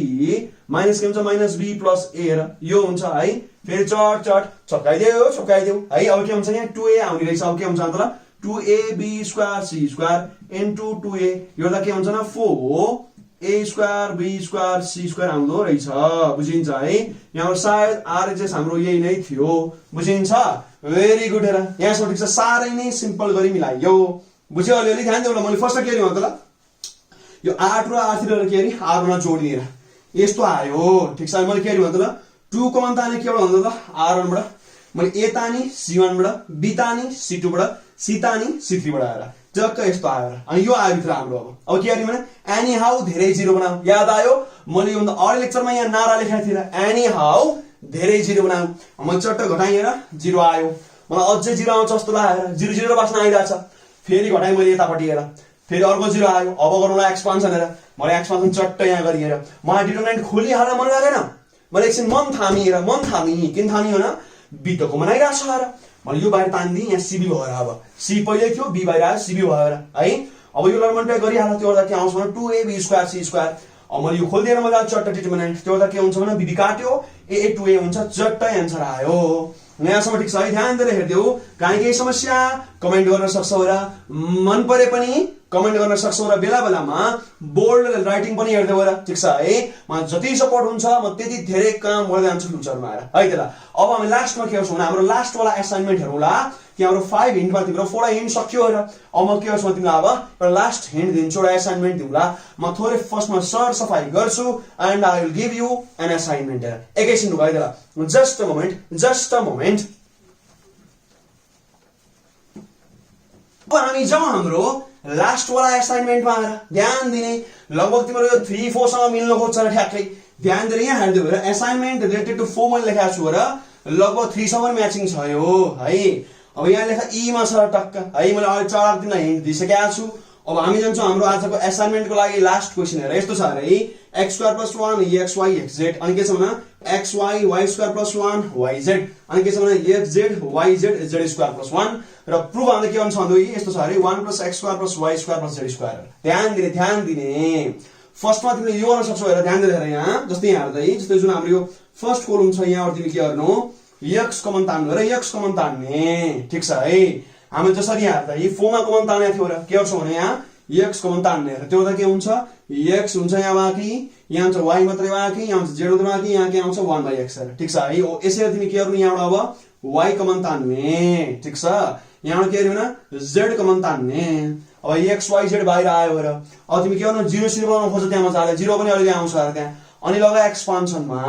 माइनस के हुन्छ माइनस b प्लस a र यो हुन्छ है फेरि चट छपकाइदेऊ है। अब के हुन्छ यहाँ 2a आउने रहेछ अब के हुन्छ भने त ल 2ab square c square into 2a यो त के हुन्छ न 4a square b square c square आउँदो रहेछ बुझिन्छ है। यहाँ सायद RHS हाम्रो यही नै थियो बुझिन्छ भेरी गुड हेर यहाँसम्म ठिक छ साह्रै नै सिम्पल गरी मिलाइयो बुझ्यो अलिअलि ध्यान देऊ ल। मैले फर्स्ट के हेर्नु त ल यो R2 र R3 र के हेरि R1 मा जोडिदिएर यस्तो आयो ठिक छ। मैले के हेर्नु त ल 2 कमन ताने के भन्दा त R1 बाट मैले a तानी C1 बाट b तानी C2 बाट c तानी C3 बाट आएर जक्क यस्तो आयो र अनि यो आयो भित्र हाम्रो अब के हेर्नु भने एनी हाउ धेरै 0 बनाऊ याद आयो मैले यो भन्दा अघि लेक्चरमा यहाँ नारा लेखेको थिएँ एनी हाउ धेरै 0 बनाऊ म चट्ट घटाएँ र 0 आयो मलाई अझै 0 आउँछ जस्तो लाग्यो 0 0 बास्न आइराछ फेरि घटाएँ मैले यतापट्टि हेर फेरि अर्को 0 आयो अब गरौँला एक्सपान्सन हेर मैले एक्सपान्सन चट्ट यहाँ गरिएर मलाई डिटरमिनेन्ट खोलिहाल्न मन लागेन मैले एकछिन मन थामी किन थामी हो न b त कमन आइराछ र मैले यो बाहिर तान्दिएँ यहाँ cb भएर अब c पहिले थियो b बाहिर आयो cb भएर है। अब यो मल्टिप्लाई गरिहाल्दा त्यो गर्दा के आउँछ भने 2ab स्क्वायर c स्क्वायर अब मैले यो खोलिदिएर मैले चट्ट डिटरमिनेन्ट त्यो गर्दा के हुन्छ भने bb काट्यो a 2a हुन्छ चट्ट एन्सर आयो यहाँसम्म ठिक छ है। ध्यान दिएर हेर्दियौ काहीँ केही समस्या कमेन्ट गर्न सक्छौ र मन परे पनि कमेन्ट गर्न सक्छौ र बेला बेलामा बोल्ड राइटिङ पनि हेर्दै र ठिक छ है। म जति सपोर्ट हुन्छ म त्यति धेरै काम गर्दै जान्छु फ्युचरमा आएर है त ल। अब हामी लास्टमा के गर्छौँ भने हाम्रो लास्ट वाला असाइनमेन्ट हेरौँला कि हाम्रो 5 हिन्टमा तिम्रो 4 हिन्ट सक्यो र अब म के गर्छु तिमीलाई अब एउटा लास्ट हिन्ट दिन्छु एउटा असाइनमेन्ट दिउँला म थोरै फर्स्टमा सर सफाई गर्छु and I will give you an assignment हेर एकैछिन रुक है त ल जस्ट अ मोमेन्ट। अब हामी जाउँ हाम्रो लास्ट वाला असाइनमेन्टमा आएर ध्यान दिने लगभग तिम्रो यो 3 4 सँग मिल्न खोज्छ र ठ्याक्कै ध्यान दिएर यहाँ हेर्दियौ र असाइनमेन्ट रिलेटेड टु 4 मैले लेखेको छु र लगभग 3 सँग म्याचिङ छ यो है। अब यहाँ लेखा ई मा छ टक्क है मैले अहिले 4 दिनलाई हिन्ट दिइसकेको छु। अब हामी जान्छौँ हाम्रो आजको असाइनमेन्टको लागि लास्ट क्वेसन हेर यस्तो छ अरे x² + 1 xy xz अनि के छ भने xy y square plus 1 yz अनि के छ भने xz yz z square plus 1 र प्रुफ भन्दा के हुन्छ भन्दै यस्तो छ अरे 1 + x square plus y square plus z square. ध्यान दिने फर्स्टमा तिमीले यो गर्न सक्छौ हेर ध्यान दिएर यहाँ जस्तै यहाँ हेर्दै जस्तै जुन हाम्रो यो फर्स्ट कोलम छ यहाँबाट तिमीले के गर्नु x कमन तान्नु र x कमन तान्ने ठीक छ है। हामी जसरी यहाँ हेर्दै 4 मा कमन तान्ने थियो र के गर्छौ भने यहाँ x कमन तान्ने र त्यो त के हुन्छ x हुन्छ यहाँ बाँकी यहाँ हुन्छ y मात्रै बाँकी यहाँ हुन्छ z मात्रै बाँकी यहाँ के आउँछ 1/x ठीक छ है। यसरी तिमी के गर्नु यहाँबाट अब y कमन तान्ने ठीक छ यहाँबाट के गर्नु न z कमन तान्ने। अब x y z बाहिर आयो र अब तिमी के गर्नु 0 0 बनाउन खोज्छौ त्यहाँ मजाले 0 पनि अलि आउँछ र त्यहाँ अनि लगा एक्सपान्सनमा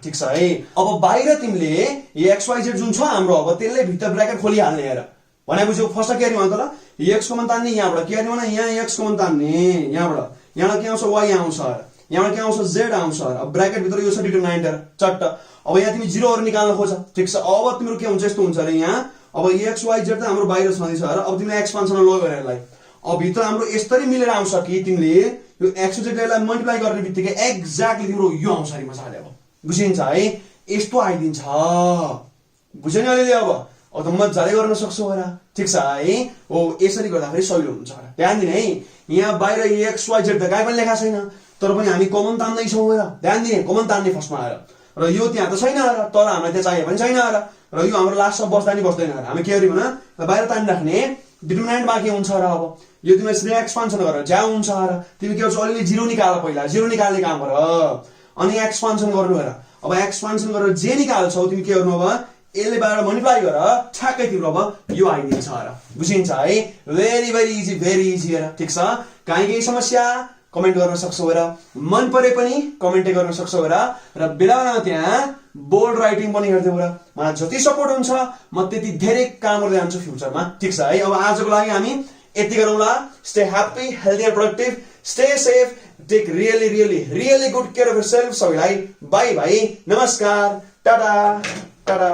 ठीक छ है। अब बाहिर तिमीले यो x y z जुन छ हाम्रो अब त्यसले भित्र ब्र्याकेट खोलिहाल्ने हेर भने बुझ्यौ। फर्स्ट के गर्नु त ल x कमन तान्ने यहाँबाट के गर्नु भने यहाँ x कमन तान्ने यहाँबाट के आउँछ y आउँछ यहाँबाट के आउँछ z आउँछ। अब ब्र्याकेट भित्र यो छ डिटरमिनेन्ट चट्ट। अब यहाँ तिमी 0 हरू निकाल्न खोज ठीक छ। अब तिम्रो के हुन्छ यस्तो हुन्छ रे यहाँ अब x y z त हाम्रो बाहिर छँदैछ र अब तिमीले एक्सपान्सनमा लग्यो रे यसलाई अब भित्र हाम्रो यसरी मिलेर आउँछ कि तिमीले यो x y z लाई मल्टिप्लाई गर्ने बित्तिकै एक्ज्याक्टली तिम्रो यो आउँछ रे मजाले अब बुझिन्छ है यस्तो आइदिन्छ बुझ्यौ नि अलिअलि अब त मजाले गर्न सक्छौ होला ठीक छ है। हो यसरी गर्दाखेरि सजिलो हुन्छ ध्यान दिने है। यहाँ बाहिर x y z त काहीँ पनि लेखा छैन तर पनि हामी कमन तान्दै छौँ हेर ध्यान दिने कमन तान्ने फर्स्टमा आएर र यो त्यहाँ त छैन र तर हामीलाई त्यो चाहिए पनि छैन र यो हाम्रो लास्टमा बस्दा नि बस्दैन हामी के गर्यौँ न बाहिर तानिराख्ने डिटरमिनेन्ट बाँकी हुन्छ र अब यो तिमीले यसरी एक्सपान्सन गरेर ज्या हुन्छ र तिमी के गर्छौ अलिअलि 0 निकाल पहिला 0 निकाल्ने काम गर अनि एक्सपान्सन गर्नु हेर। अब एक्सपान्सन गरेर जे निकाल्छौ तिमी के गर्नु अब यसले बाहिर मल्टिप्लाई गर ठ्याक्कै तिम्रो अब यो आइदिन्छ र बुझिन्छ है। भेरी इजी हेर ठीक छ। केही समस्या कमेन्ट गर्न सक्छौ हेर मन परे पनि कमेन्टै गर्न सक्छौ हेर र बेला बेलामा त्यहाँ बोल्ड राइटिङ पनि हेर्दै हेर मलाई जति सपोर्ट हुन्छ म त्यति धेरै काम गर्दै जान्छु फ्युचरमा ठीक छ है। अब आजको लागि हामी यति गरौँला। Stay happy healthy and productive stay safe take really good care of yourself सबैलाई बाई बाई नमस्कार टाटा टाटा।